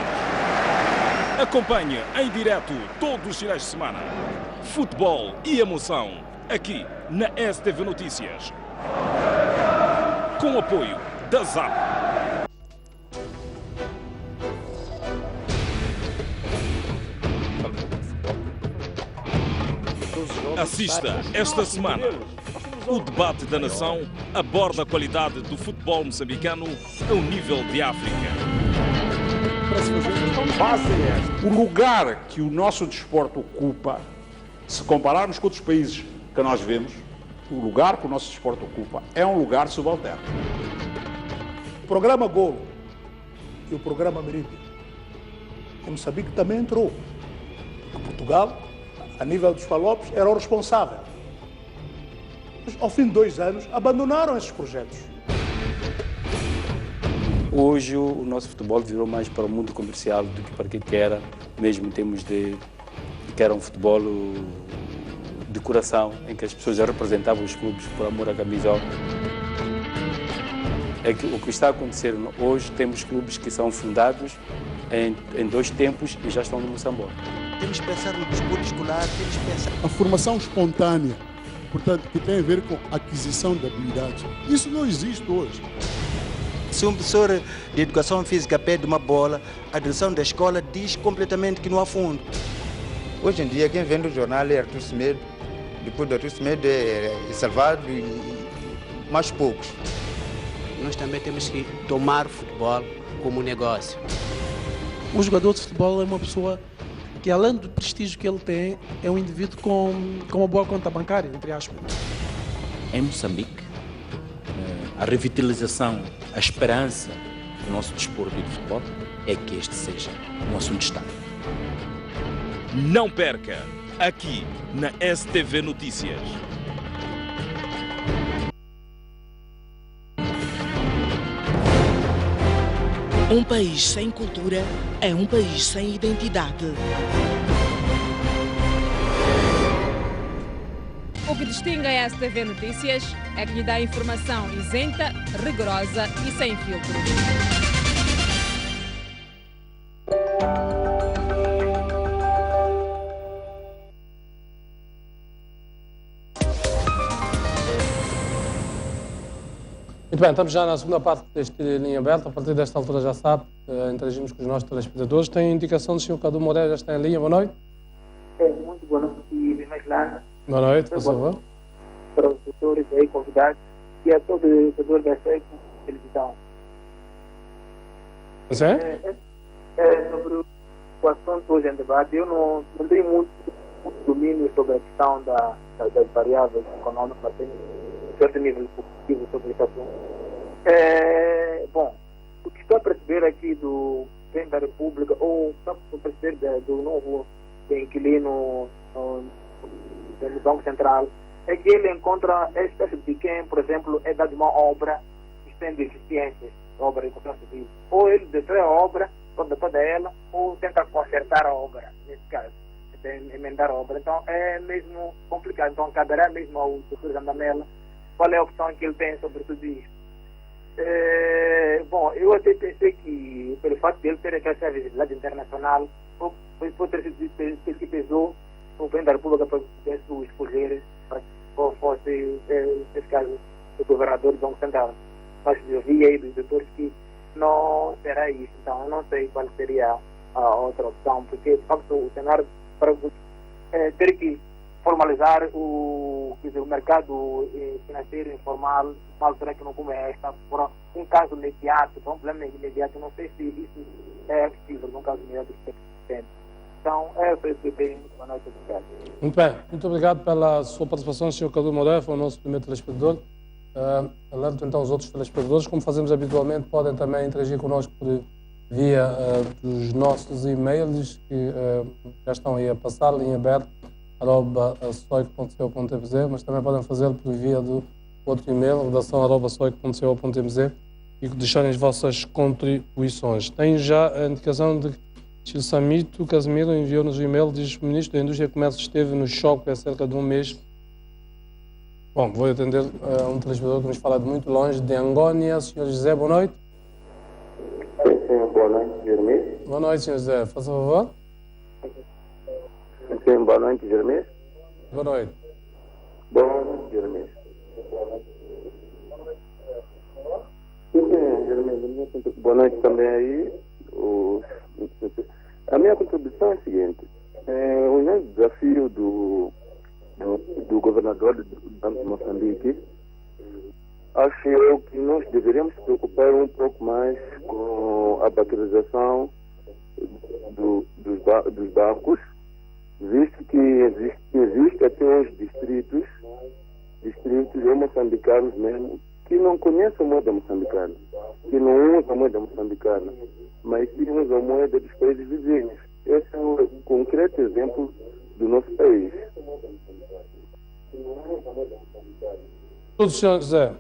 Acompanhe em direto todos os finais de semana. Futebol e emoção aqui na STV Notícias. Com o apoio da ZAP. Assista esta semana. O debate da nação aborda a qualidade do futebol moçambicano ao nível de África. O lugar que o nosso desporto ocupa, se compararmos com outros países que nós vemos, o lugar que o nosso desporto ocupa é um lugar subalterno. O programa Golo e o programa Meridian em Moçambique também entrou. Portugal, a nível dos Falopes, era o responsável. Mas, ao fim de 2 anos, abandonaram esses projetos. Hoje, o nosso futebol virou mais para o mundo comercial do que para o que era, mesmo em termos de que era um futebol de coração, em que as pessoas já representavam os clubes por amor à camisola. É que o que está acontecendo hoje, temos clubes que são fundados em 2 tempos e já estão no Moçambola. Temos que pensar no desporto escolar, temos que pensar... A formação espontânea, portanto, que tem a ver com aquisição de habilidades. Isso não existe hoje. Se um professor de educação física pede uma bola, a direção da escola diz completamente que não há fundo. Hoje em dia, quem vende o jornal é Artur Semedo, depois do Artur Semedo é Salvado e mais poucos. Nós também temos que tomar o futebol como negócio. O jogador de futebol é uma pessoa que, além do prestígio que ele tem, é um indivíduo com uma boa conta bancária, entre aspas. Em Moçambique, a revitalização, a esperança do nosso desporto e do futebol é que este seja um assunto de Estado. Não perca, aqui na STV Notícias. Um país sem cultura é um país sem identidade. O que distingue a STV Notícias é que lhe dá informação isenta, rigorosa e sem filtro. Muito bem, estamos já na segunda parte deste Linha Aberta. A partir desta altura já sabe, interagimos com os nossos telespectadores. Tem indicação do Sr. Cadu Moreira, já está em linha. Boa noite. Muito boa noite, Meslana. Boa noite, por favor. Para os doutores aí convidados e a todo o doutor da televisão. Você? Sobre o assunto hoje em debate, eu não tenho muito domínio sobre a questão das variáveis econômicas, mas tenho um certo nível positivo sobre esse assunto. Bom, o que estou a perceber aqui do presidente da República, ou estou a perceber do novo inquilino do Banco Central, é que ele encontra a espécie de quem, por exemplo, é dado uma obra que tem deficiências, obra de construção civil. Ou ele destrói a obra, toda ela, ou tenta consertar a obra, nesse caso, emendar a obra. Então é mesmo complicado. Então caberá mesmo ao Dr. Zandamela qual é a opção que ele tem sobre tudo isso. Bom, eu até pensei que, pelo fato de ele ter essa visibilidade internacional, pode ter sido que pesou o presidente da República para escolher para que fosse, nesse caso, o governador do Banco Central. Mas eu vi aí dos doutores que não será isso. Então, eu não sei qual seria a outra opção, porque, de facto, o cenário para ter que formalizar o mercado financeiro informal, uma altura que não como esta, por um caso imediato, por um problema imediato, não sei se isso é possível num caso imediato que tem. Então, foi isso que eu tenho. Boa noite, obrigado. Muito bem, muito obrigado pela sua participação, Sr. Cadu Moreira, foi o nosso primeiro telespectador. Alerto então os outros telespectadores, como fazemos habitualmente, podem também interagir connosco por via dos nossos e-mails que já estão aí a passar, linha aberta, @soic.co.mz, mas também podem fazê-lo por via do outro e-mail, redação@soic.co.mz, e deixarem as vossas contribuições. Tenho já a indicação de que o Samito Casimiro enviou-nos o e-mail, diz que o Ministro da Indústria e Comércio esteve no choque há cerca de um mês. Bom, vou atender um telespectador que nos fala de muito longe, de Angônia. Sr. José, boa noite. Sim, boa noite, Jeremias. Boa noite, Sr. José. Faça favor. Sim, boa noite, Jeremias. Boa noite. Boa noite, Jeremias. Sim, Jeremias. Boa noite também aí. A minha contribuição é a seguinte. O grande desafio do governador do Banco de Moçambique, acho eu que nós deveríamos nos preocupar um pouco mais com a bancarização dos bancos, visto que existe até uns distritos ou moçambicanos mesmo, que não conhecem a moeda moçambicana, que não usam a moeda moçambicana, mas que usam a moeda dos países vizinhos. Esse é um concreto exemplo do nosso país. Tudo, Sr. José.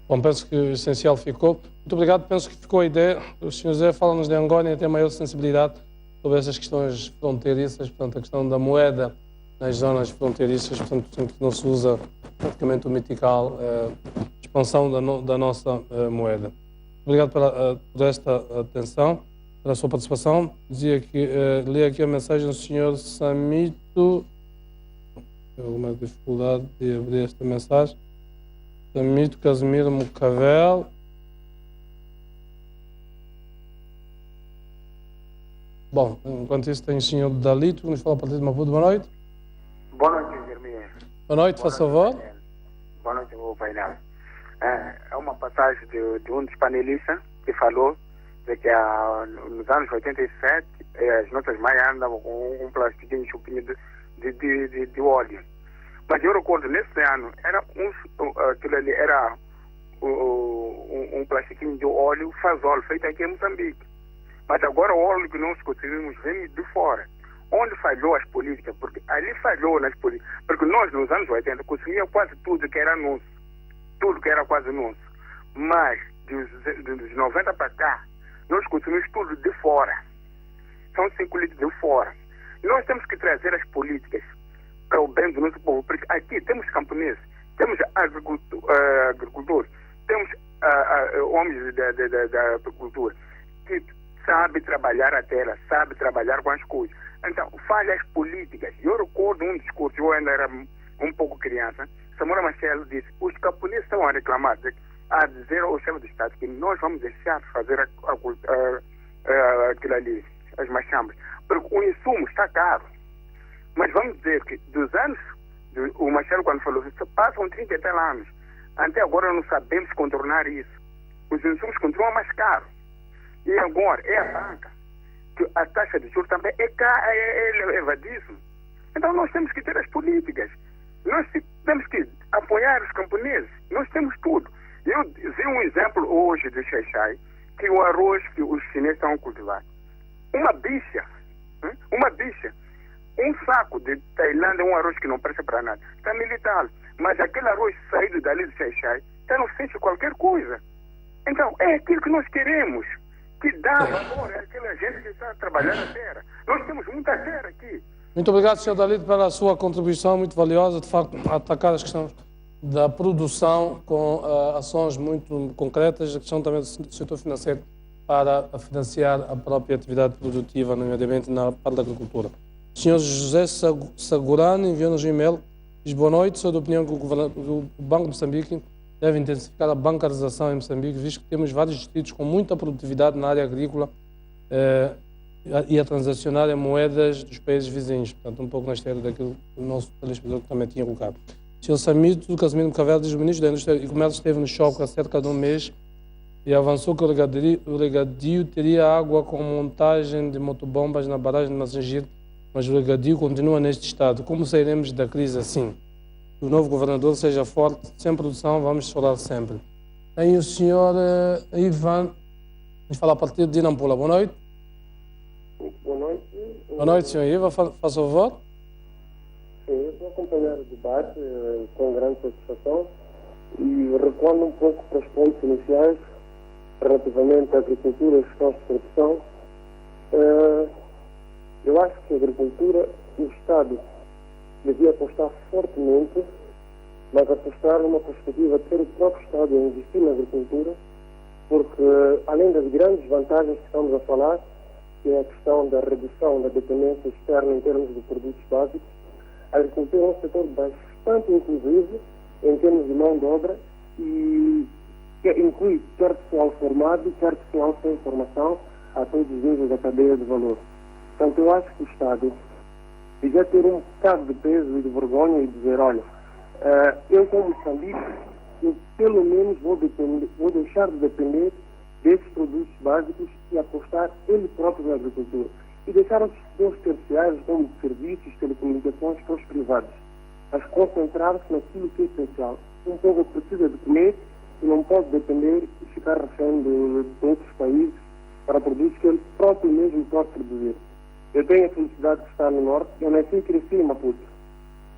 Bom, penso que o essencial ficou. Muito obrigado, penso que ficou a ideia. O Sr. José fala-nos de Angônia e tem maior sensibilidade sobre essas questões fronteiriças, portanto, a questão da moeda nas zonas fronteiriças, portanto, sempre que não se usa praticamente o metical, expansão da nossa moeda. Obrigado por esta atenção, pela sua participação. Dizia que li aqui a mensagem do Sr. Samito. Tenho alguma dificuldade de abrir esta mensagem. Samito Casimiro Mucavel. Bom, enquanto isso tem o Sr. Dalito, que nos fala a partir de Maputo. Boa noite. Boa noite, Jeremias. Boa noite, faz favor. Boa noite, meu painel. É uma passagem de um dos panelistas que falou de que nos anos 87 as nossas mães andavam com um plastiquinho chupinho de óleo. Mas eu recordo, nesse ano, aquilo ali era um plastiquinho de óleo Fazol, feito aqui em Moçambique. Mas agora o óleo que nós consumimos vem de fora. Onde falhou as políticas? Porque ali falhou nas políticas. Porque nós, nos anos 80, consumíamos quase tudo que era nosso. Tudo que era quase nosso. Mas, dos 90 para cá, nós consumimos tudo de fora. São 5 litros de fora. Nós temos que trazer as políticas para o bem do nosso povo. Porque aqui temos camponeses, temos agricultores, temos homens da agricultura que sabem trabalhar a terra, sabem trabalhar com as coisas. Então, faz as políticas. Eu recordo um discurso, eu ainda era um pouco criança, Samora Machel disse, os camponeses estão a reclamar, a dizer ao chefe do Estado que nós vamos deixar de fazer aquilo ali, as machambas, porque o insumo está caro. Mas vamos dizer que dos anos, o Machel quando falou isso, passam 30 e tal anos, até agora não sabemos contornar isso. Os insumos continuam mais caros. E agora é a banca. A taxa de juros também é elevadíssima. Então nós temos que ter as políticas. Nós temos que apoiar os camponeses. Nós temos tudo. Eu vi um exemplo hoje do Xai-Xai, que o arroz que os chineses estão a cultivar. Uma bicha, um saco de Tailândia, um arroz que não presta para nada, está militar. Mas aquele arroz saído dali do Xai-Xai está no centro de qualquer coisa. Então é aquilo que nós queremos. Que dá valor àquela gente que está trabalhando a terra. Nós temos muita terra aqui. Muito obrigado, Sr. Dalito, pela sua contribuição muito valiosa, de facto, a atacar as questões da produção com ações muito concretas, a questão também do setor financeiro para financiar a própria atividade produtiva, nomeadamente na parte da agricultura. O Sr. José Sagurani enviou-nos um e-mail, diz boa noite, sou da opinião que o Banco de Moçambique deve intensificar a bancarização em Moçambique, visto que temos vários distritos com muita produtividade na área agrícola e a transacionar em moedas dos países vizinhos. Portanto, um pouco na esteira daquilo que o nosso telespectador também tinha colocado. O Sr. Samito do Casimiro Cavelo diz o ministro da Indústria e Comércio esteve no choque há cerca de um mês e avançou que o regadio teria água com montagem de motobombas na barragem de Massangir, mas o regadio continua neste estado. Como sairemos da crise assim? O novo governador seja forte, sem produção, vamos chorar sempre. Aí o senhor Ivan, vamos falar a partir de Nampula. Boa noite. Boa noite. Boa noite, senhor Ivan, faça o favor. Sim, eu estou a acompanhar o debate com grande satisfação e recuando um pouco para os pontos iniciais relativamente à agricultura e gestão de produção. Eu acho que a agricultura, o Estado devia apostar fortemente, mas apostar numa perspectiva de ter o próprio Estado a investir na agricultura, porque além das grandes vantagens que estamos a falar, que é a questão da redução da dependência externa em termos de produtos básicos, a agricultura é um setor bastante inclusivo em termos de mão de obra e que inclui quer pessoal formado, quer pessoal sem formação a todos os níveis da cadeia de valor. Portanto, eu acho que o Estado devia ter um bocado de peso e de vergonha e dizer, olha, eu como Moçambique, eu pelo menos vou deixar de depender desses produtos básicos e apostar ele próprio na agricultura. E deixar os setores terciários, como serviços, telecomunicações, para os privados. Mas concentrar-se naquilo que é essencial. Um povo precisa de comer e não pode depender e ficar refém de outros países para produtos que ele próprio mesmo pode produzir. Eu tenho a felicidade de estar no Norte. Eu nasci e cresci em Maputo.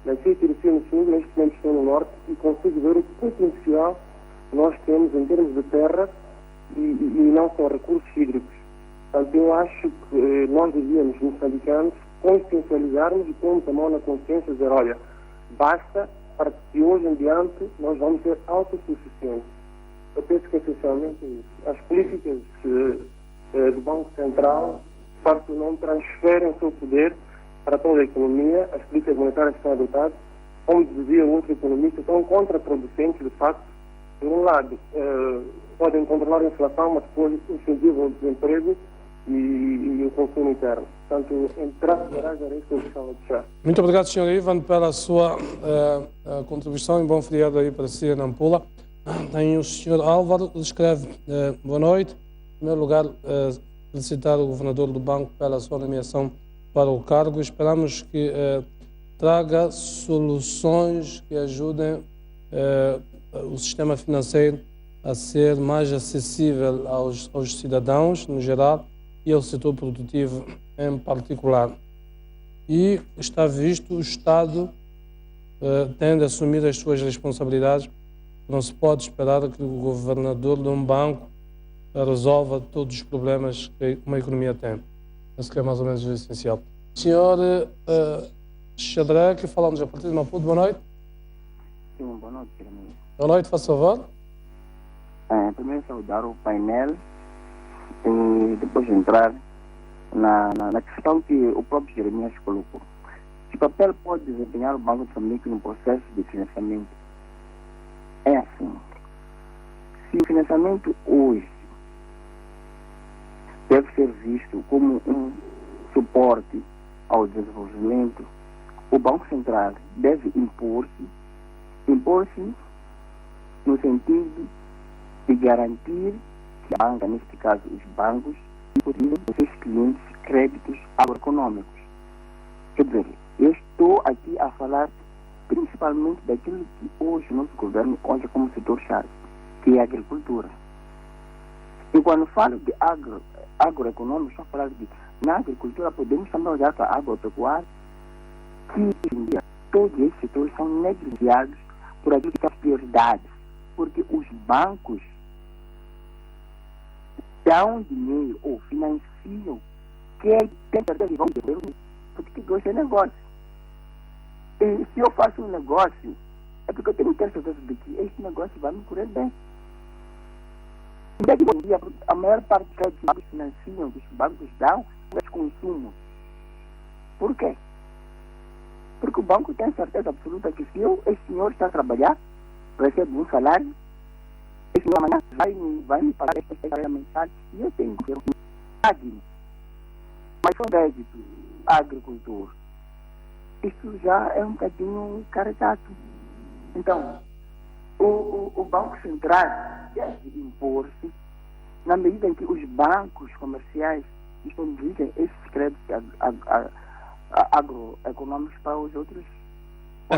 Nasci e cresci no Sul, neste momento estou no Norte e consigo ver o potencial que nós temos em termos de terra e não só recursos hídricos. Portanto, eu acho que nós devíamos, moçambicanos, consciencializarmos e pôrmos a mão na consciência e dizer, olha, basta para que hoje em diante nós vamos ser autossuficientes. Eu penso que essencialmente isso. As políticas do Banco Central, de facto, não transferem o seu poder para toda a economia. As políticas monetárias que são adotadas, como dizia outro economista, são contraproducentes, de facto. Por um lado, podem controlar a inflação, mas depois incentivam o desemprego e o consumo interno. Portanto, em traços gerais, era isso que eu gostava de deixar. Muito obrigado, Sr. Ivan, pela sua contribuição e bom feriado aí para si, Nampula. Aí o Sr. Álvaro escreve, boa noite. Em primeiro lugar, felicitar o governador do banco pela sua nomeação para o cargo. Esperamos que traga soluções que ajudem o sistema financeiro a ser mais acessível aos cidadãos, no geral, e ao setor produtivo em particular. E está visto o Estado tendo a assumir as suas responsabilidades. Não se pode esperar que o governador de um banco resolva todos os problemas que uma economia tem. Isso que é mais ou menos o essencial. Senhor Shadraque, falamos a partir de Maputo. Boa noite. Sim, boa noite, Jeremias. Boa noite, faz favor. Primeiro saudar o painel e depois entrar na questão que o próprio Jeremias colocou. Que papel pode desempenhar o Banco de Moçambique no processo de financiamento? É assim. Se o financiamento hoje deve ser visto como um suporte ao desenvolvimento, o Banco Central deve impor-se no sentido de garantir que a banca, neste caso os bancos, utilizem os seus clientes créditos agroeconômicos. Quer dizer, eu estou aqui a falar principalmente daquilo que hoje o nosso governo olha como setor-chave, que é a agricultura. E quando falo de agroeconômico, estou a falar de na agricultura podemos também olhar para a agropecuária, que hoje em dia todos esses setores são negligenciados por aquilo que são as prioridades, porque os bancos dão dinheiro ou financiam quem tem certeza que vão desenvolver, porque gosta de negócio. E se eu faço um negócio, é porque eu tenho que ter certeza de que este negócio vai me correr bem. A maior parte dos créditos que os bancos financiam, que os bancos dão, é de consumo. Por quê? Porque o banco tem certeza absoluta que se esse senhor está a trabalhar, recebe um salário, esse senhor amanhã vai me pagar esta salário mensal e eu tenho que ter um salário. Mas com crédito agricultor, isso já é um bocadinho caricato. Então, o Banco Central deve impor-se na medida em que os bancos comerciais disponibilizem esses créditos agroeconômicos para os outros.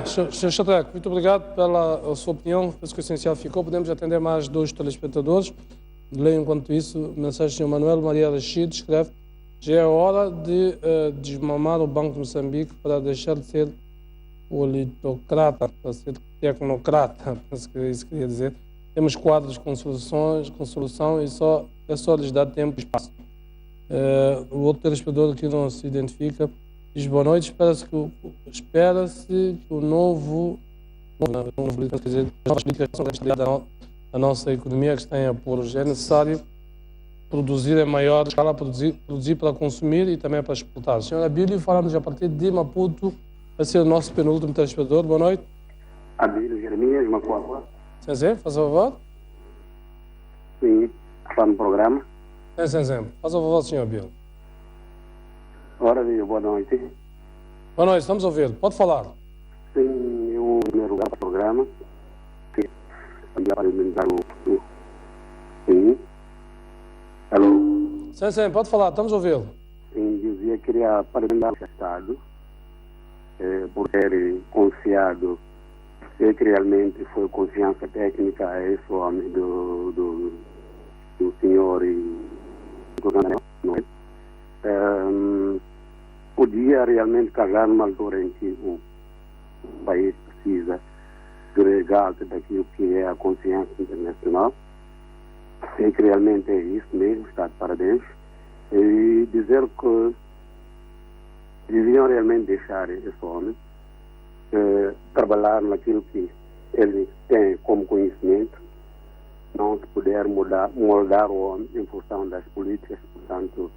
Sr. Shadraque, muito obrigado pela sua opinião. Penso que o essencial ficou. Podemos atender mais 2 telespectadores. Leio enquanto isso mensagem do Sr. Manuel Maria Rachid, escreve: já é hora de desmamar o Banco de Moçambique para deixar de ser politocrata, para ser tecnocrata, penso que é isso que queria dizer. Temos quadros com solução e é só lhes dar tempo e espaço. O outro telespectador que não se identifica diz: boa noite, espera-se que o novo quer dizer, as políticas da nossa economia que se tem a pôr, é necessário produzir em maior escala, produzir para consumir e também para exportar. Senhora Abílio, falamos a partir de Maputo, vai ser o nosso penúltimo telespectador. Boa noite. Abílio Jeremias, Maputo. Sim, faz favor. Sim, está no programa. Sim. Faz favor, senhor Abílio. Ora, boa noite. Boa noite, estamos a ouvir. Pode falar. Sim, eu, em primeiro lugar, para o programa. Sim, parabenizar o... Sim. Alô? Sim, pode falar, estamos a ouvi-lo. Sim, dizia que queria parabenizar o Estado por ter confiado, que realmente foi confiança técnica a esse homem do senhor e governador, não é? Podia realmente casar numa altura em que o país precisa agregar daquilo que é a consciência internacional. Sei que realmente é isso mesmo, está de parabéns. E dizer que deviam realmente deixar esse homem trabalhar naquilo que ele tem como conhecimento, não se puder moldar o homem em função das políticas, portanto,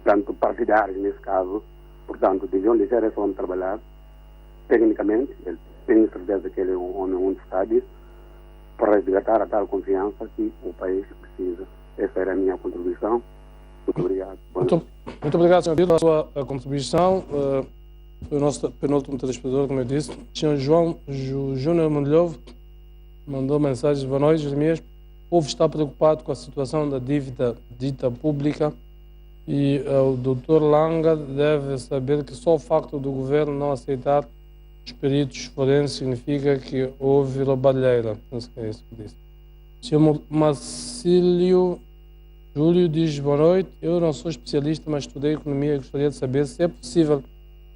tanto partidárias nesse caso. Portanto, deviam deixar esse homem trabalhar tecnicamente. Ele tem certeza que ele é um homem muito sábio para resgatar a tal confiança que o país precisa. Essa era a minha contribuição. Muito obrigado. Muito obrigado, senhor Abílio, pela sua contribuição. Foi o nosso penúltimo telespectador, como eu disse. O senhor Júnior Mondlovo mandou mensagens. Boa noite, Jeremias. O povo está preocupado com a situação da dívida dita pública e o Dr. Langa deve saber que só o facto do governo não aceitar os peritos forenses significa que houve roubalheira. Não sei o que é isso que disse. O senhor Marcílio Júlio diz: boa noite, eu não sou especialista, mas estudei economia e gostaria de saber se é possível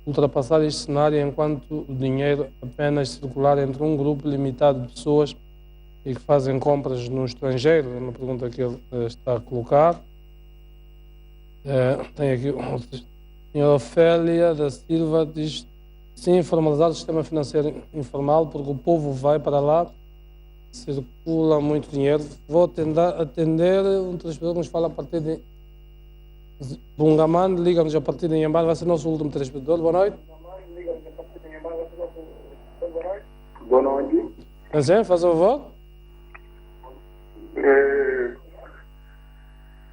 ultrapassar este cenário enquanto o dinheiro apenas circular entre um grupo limitado de pessoas e que fazem compras no estrangeiro. É uma pergunta que ele está a colocar. Tem aqui outra. A senhora Ofélia da Silva diz: sim, formalizar o sistema financeiro informal, porque o povo vai para lá, circula muito dinheiro. Vou atender um telespectador que nos fala a partir de Bungaman, liga-nos a partir de Inhambane, vai ser nosso último telespectador. Boa noite. Boa noite. Sim, faz favor.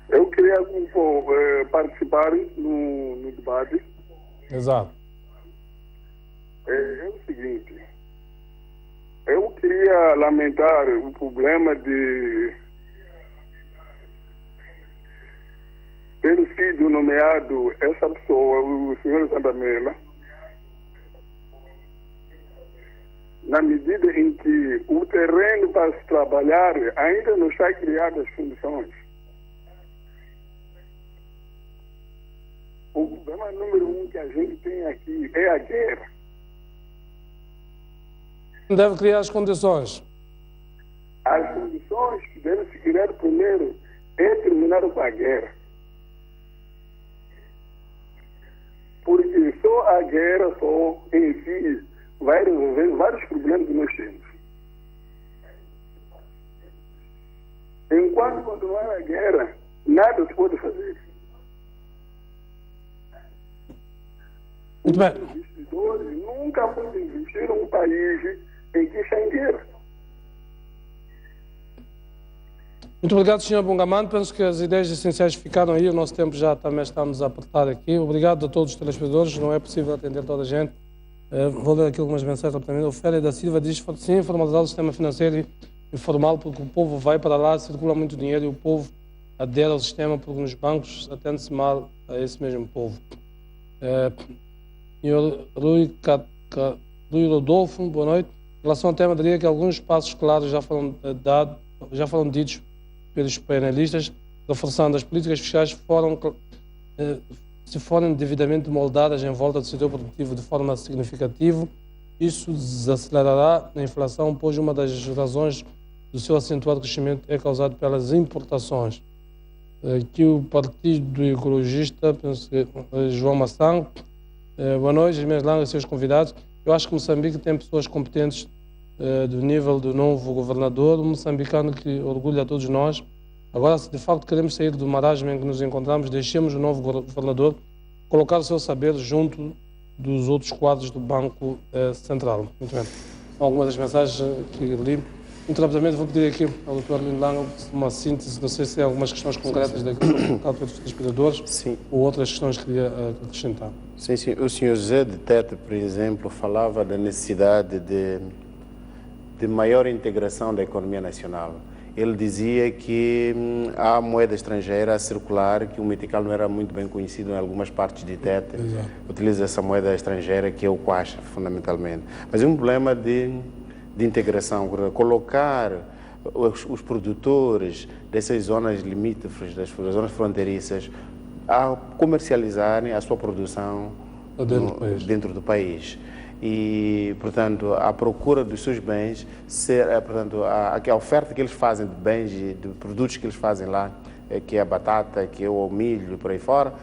Eu queria participar no debate. Exato. É o seguinte, eu queria lamentar o problema de ter sido nomeado essa pessoa, o senhor Zandamela, na medida em que o terreno para se trabalhar ainda não está criado as condições. O problema número 1 que a gente tem aqui é a guerra. Deve criar as condições. As condições que devem se criar primeiro é terminar com a guerra. Porque só a guerra, só em si, vai resolver vários problemas que nós temos. Enquanto continuar a guerra, nada se pode fazer. Muito bem. Os investidores nunca podem investir em um país em que está em guerra. Muito obrigado, Sr. Bungaman. Penso que as ideias essenciais ficaram aí. O nosso tempo já também estamos a apertar aqui. Obrigado a todos os telespectadores. Não é possível atender toda a gente. Vou ler aqui algumas mensagens rapidamente. O Félia da Silva diz: sim, formalizar o sistema financeiro informal, porque o povo vai para lá, circula muito dinheiro e o povo adere ao sistema, porque nos bancos atende-se mal a esse mesmo povo. Senhor Rui Rodolfo, boa noite. Em relação ao tema, diria que alguns passos claros já foram ditos pelos painelistas, reforçando as políticas fiscais se forem devidamente moldadas em volta do setor produtivo de forma significativa, isso desacelerará a inflação, pois uma das razões do seu acentuado crescimento é causado pelas importações. Aqui o Partido Ecologista, penso que João Massango. Boa noite, as minhas langas e seus convidados. Eu acho que Moçambique tem pessoas competentes do nível do novo governador, um moçambicano que orgulha a todos nós. Agora, se de facto queremos sair do marasmo em que nos encontramos, deixemos o novo governador colocar o seu saber junto dos outros quadros do Banco Central. Muito bem. Algumas das mensagens que li. Muito rapidamente vou pedir aqui ao Dr. Arlindo Langa uma síntese, não sei se tem algumas questões concretas daquilo que foram pelos telespectadores ou outras questões que queria acrescentar. Sim, sim. O Sr. José de Tete, por exemplo, falava da necessidade de maior integração da economia nacional. Ele dizia que há moeda estrangeira a circular, que o metical não era muito bem conhecido em algumas partes de Tete. Exato. Utiliza essa moeda estrangeira, que é o Kwacha, fundamentalmente. Mas é um problema de integração, colocar os produtores dessas zonas limítrofes, das zonas fronteiriças, a comercializarem a sua produção dentro do país. E, portanto, a procura dos seus bens, portanto, a oferta que eles fazem de bens e de produtos que eles fazem lá, que é a batata, que é o milho e por aí fora,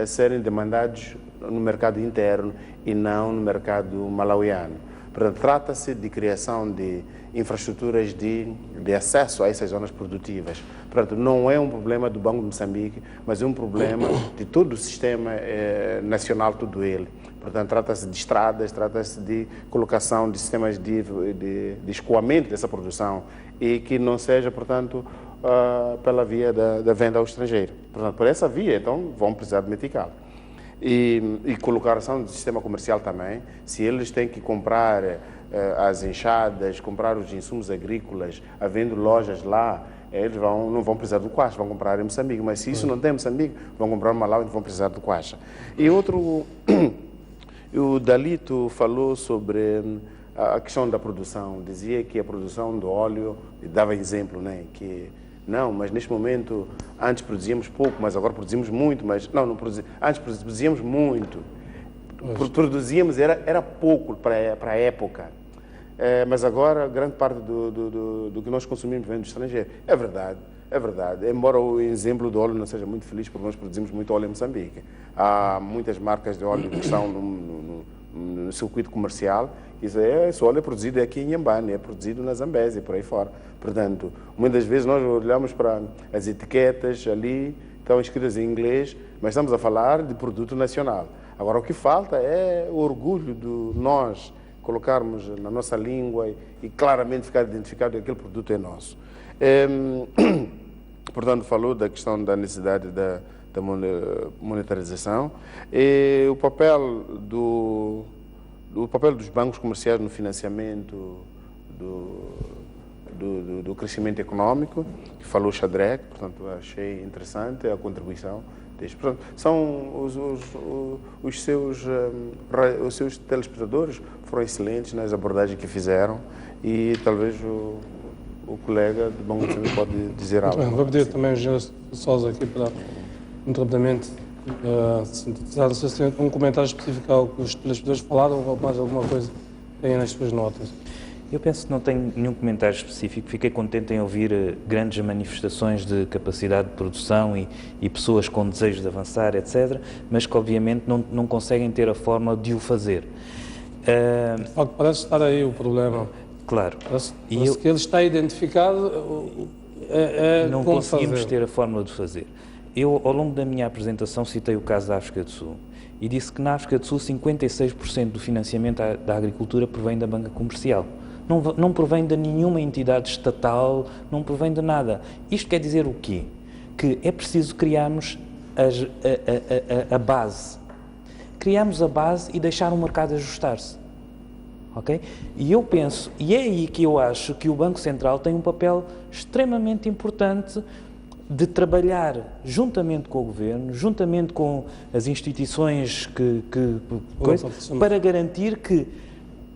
serem demandados no mercado interno e não no mercado malauiano. Portanto, trata-se de criação de infraestruturas de acesso a essas zonas produtivas. Portanto, não é um problema do Banco de Moçambique, mas é um problema de todo o sistema nacional, todo ele. Portanto, trata-se de estradas, trata-se de colocação de sistemas de escoamento dessa produção e que não seja, portanto, pela via da venda ao estrangeiro. Portanto, por essa via, então, vão precisar de metical. E colocação do sistema comercial também, se eles têm que comprar as enxadas, comprar os insumos agrícolas, havendo lojas lá, eles não vão precisar do Kwacha, vão comprar em Moçambique, mas se isso não tem em Moçambique, vão comprar no Malau e vão precisar do Kwacha. E O Dalito falou sobre a questão da produção. Dizia que a produção do óleo, dava exemplo, né, que não, mas neste momento, antes produzíamos pouco, mas agora produzimos muito, mas não antes produzíamos muito. Produzíamos, era pouco para a época. Mas agora, grande parte do que nós consumimos vem do estrangeiro. É verdade. Embora o exemplo do óleo não seja muito feliz, porque nós produzimos muito óleo em Moçambique. Há muitas marcas de óleo que estão no circuito comercial. Esse óleo é produzido aqui em Inhambane, é produzido na Zambésia, por aí fora. Portanto, muitas vezes nós olhamos para as etiquetas ali, estão escritas em inglês, mas estamos a falar de produto nacional. Agora, o que falta é o orgulho de nós colocarmos na nossa língua e claramente ficar identificado que aquele produto é nosso. Portanto, falou da questão da necessidade da monetarização e o papel dos bancos comerciais no financiamento do crescimento econômico, que falou o Xadrec, portanto, achei interessante a contribuição deles. Portanto, são os seus telespectadores foram excelentes nas abordagens que fizeram e talvez o colega do Banco de Moçambique pode dizer algo. Vou pedir também ao engenheiro Sousa aqui para, muito rapidamente, sintetizar, não sei se tem um comentário específico ao que os telespectadores falaram ou mais alguma coisa que tenha nas suas notas. Eu penso que não tenho nenhum comentário específico. Fiquei contente em ouvir grandes manifestações de capacidade de produção e pessoas com desejo de avançar, etc., mas que obviamente não conseguem ter a forma de o fazer. Parece estar aí o problema. Claro. Parece que ele está identificado. Não conseguimos ter a fórmula de fazer. Eu, ao longo da minha apresentação, citei o caso da África do Sul e disse que na África do Sul 56% do financiamento da agricultura provém da banca comercial. Não provém de nenhuma entidade estatal, não provém de nada. Isto quer dizer o quê? Que é preciso criarmos a base. Criarmos a base e deixar o mercado ajustar-se. Okay? E eu penso, e é aí que eu acho que o Banco Central tem um papel extremamente importante de trabalhar juntamente com o Governo, juntamente com as instituições para garantir que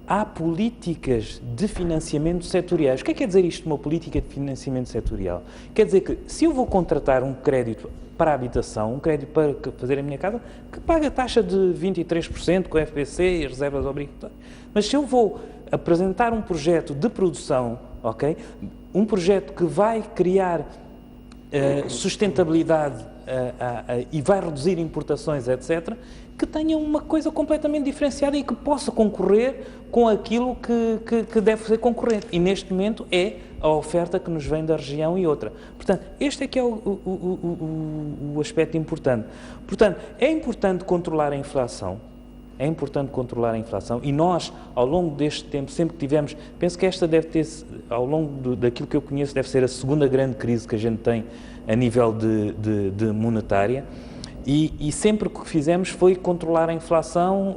há políticas de financiamento setoriais. O que quer dizer isto, uma política de financiamento setorial? Quer dizer que se eu vou contratar um crédito para a habitação, um crédito para fazer a minha casa, que paga a taxa de 23% com o FBC e as reservas obrigatórias. Mas se eu vou apresentar um projeto de produção, okay, um projeto que vai criar sustentabilidade e vai reduzir importações, etc., que tenha uma coisa completamente diferenciada e que possa concorrer com aquilo que deve ser concorrente. E neste momento é a oferta que nos vem da região e outra. Portanto, este é que é o aspecto importante. Portanto, é importante controlar a inflação. É importante controlar a inflação e nós, ao longo deste tempo, sempre que tivemos, penso que esta deve ter, ao longo daquilo que eu conheço, deve ser a segunda grande crise que a gente tem a nível de monetária e sempre o que fizemos foi controlar a inflação.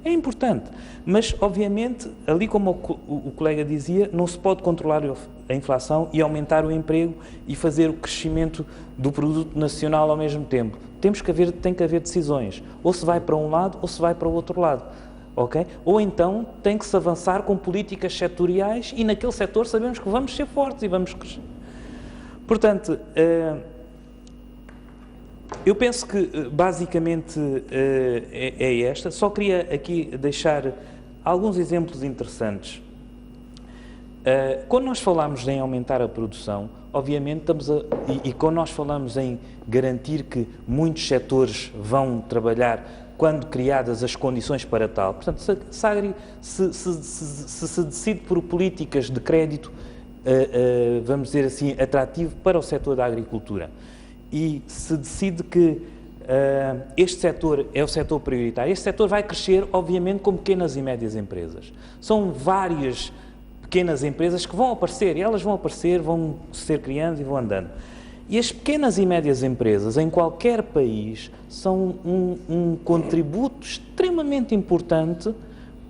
É importante, mas obviamente, ali como o colega dizia, não se pode controlar a inflação e aumentar o emprego e fazer o crescimento do produto nacional ao mesmo tempo. Tem que haver decisões, ou se vai para um lado ou se vai para o outro lado, ok? Ou então tem que se avançar com políticas setoriais e naquele setor sabemos que vamos ser fortes e vamos crescer. Portanto, eu penso que basicamente é esta. Só queria aqui deixar alguns exemplos interessantes. Quando nós falamos em aumentar a produção, obviamente e quando nós falamos em garantir que muitos setores vão trabalhar quando criadas as condições para tal, portanto, se decide por políticas de crédito, vamos dizer assim, atrativo para o setor da agricultura, e se decide que este setor é o setor prioritário, este setor vai crescer, obviamente, com pequenas e médias empresas. São várias pequenas empresas que vão aparecer, e elas vão aparecer, vão ser criando e vão andando. E as pequenas e médias empresas, em qualquer país, são um contributo extremamente importante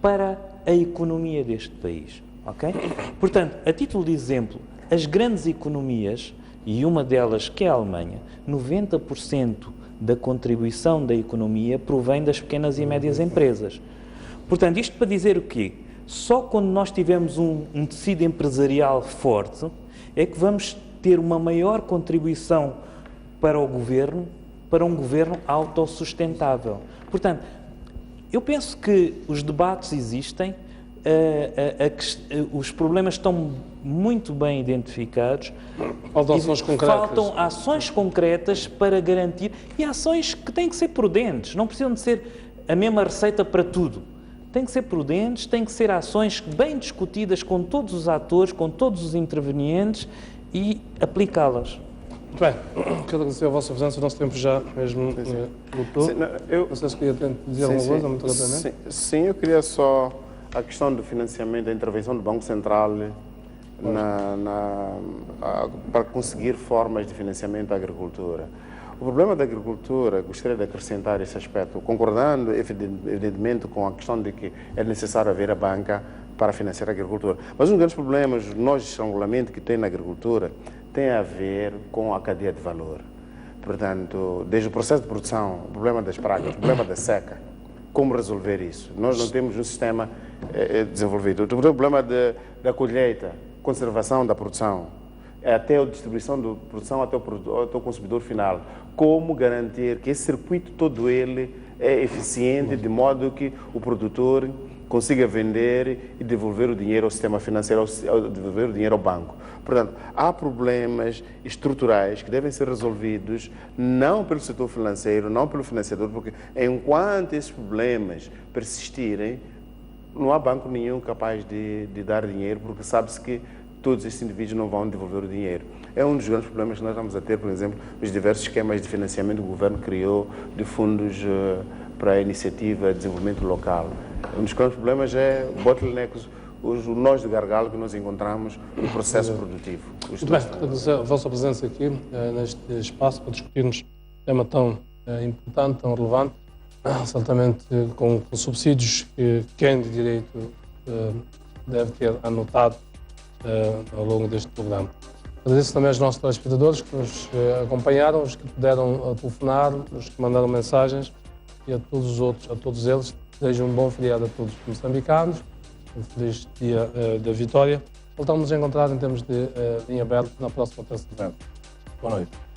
para a economia deste país. Okay? Portanto, a título de exemplo, as grandes economias, e uma delas que é a Alemanha, 90% da contribuição da economia provém das pequenas e médias empresas. Portanto, isto para dizer o quê? Só quando nós tivermos um tecido empresarial forte é que vamos ter uma maior contribuição para o governo, para um governo autossustentável. Portanto, eu penso que os debates existem, os problemas estão muito bem identificados. Faltam ações concretas. Faltam ações concretas para garantir, e ações que têm que ser prudentes, não precisam de ser a mesma receita para tudo. Têm que ser prudentes, têm que ser ações bem discutidas com todos os atores, com todos os intervenientes e aplicá-las. Muito bem, quero agradecer a vossa presença, o nosso tempo já mesmo lutou. Não sei se queria dizer alguma coisa, muito rapidamente. Sim, eu queria só a questão do financiamento, da intervenção do Banco Central para conseguir formas de financiamento da agricultura. O problema da agricultura, gostaria de acrescentar esse aspecto, concordando evidentemente com a questão de que é necessário haver a banca para financiar a agricultura. Mas um dos grandes problemas, nós, estrangulamento que tem na agricultura, tem a ver com a cadeia de valor. Portanto, desde o processo de produção, o problema das pragas, o problema da seca, como resolver isso? Nós não temos um sistema desenvolvido. O problema da colheita, conservação da produção, até a distribuição da produção até o consumidor final. Como garantir que esse circuito todo ele é eficiente, de modo que o produtor consiga vender e devolver o dinheiro ao sistema financeiro, devolver o dinheiro ao banco. Portanto, há problemas estruturais que devem ser resolvidos não pelo setor financeiro, não pelo financiador, porque enquanto esses problemas persistirem, não há banco nenhum capaz de dar dinheiro, porque sabe-se que todos esses indivíduos não vão devolver o dinheiro. É um dos grandes problemas que nós vamos a ter, por exemplo, os diversos esquemas de financiamento que o governo criou de fundos para a iniciativa de desenvolvimento local. Um dos grandes problemas é o bottleneck, os nós de gargalo que nós encontramos no processo produtivo. Muito bem, agradecer a vossa presença aqui neste espaço para discutirmos um tema tão importante, tão relevante, certamente com subsídios que quem de direito deve ter anotado ao longo deste programa. Agradeço também aos nossos telespectadores que nos acompanharam, os que puderam telefonar, os que mandaram mensagens e a todos os outros, a todos eles, desejo um bom feriado a todos os moçambicanos, um feliz dia da vitória. Voltamos a encontrar em termos de linha aberta na próxima terça-feira. Boa noite.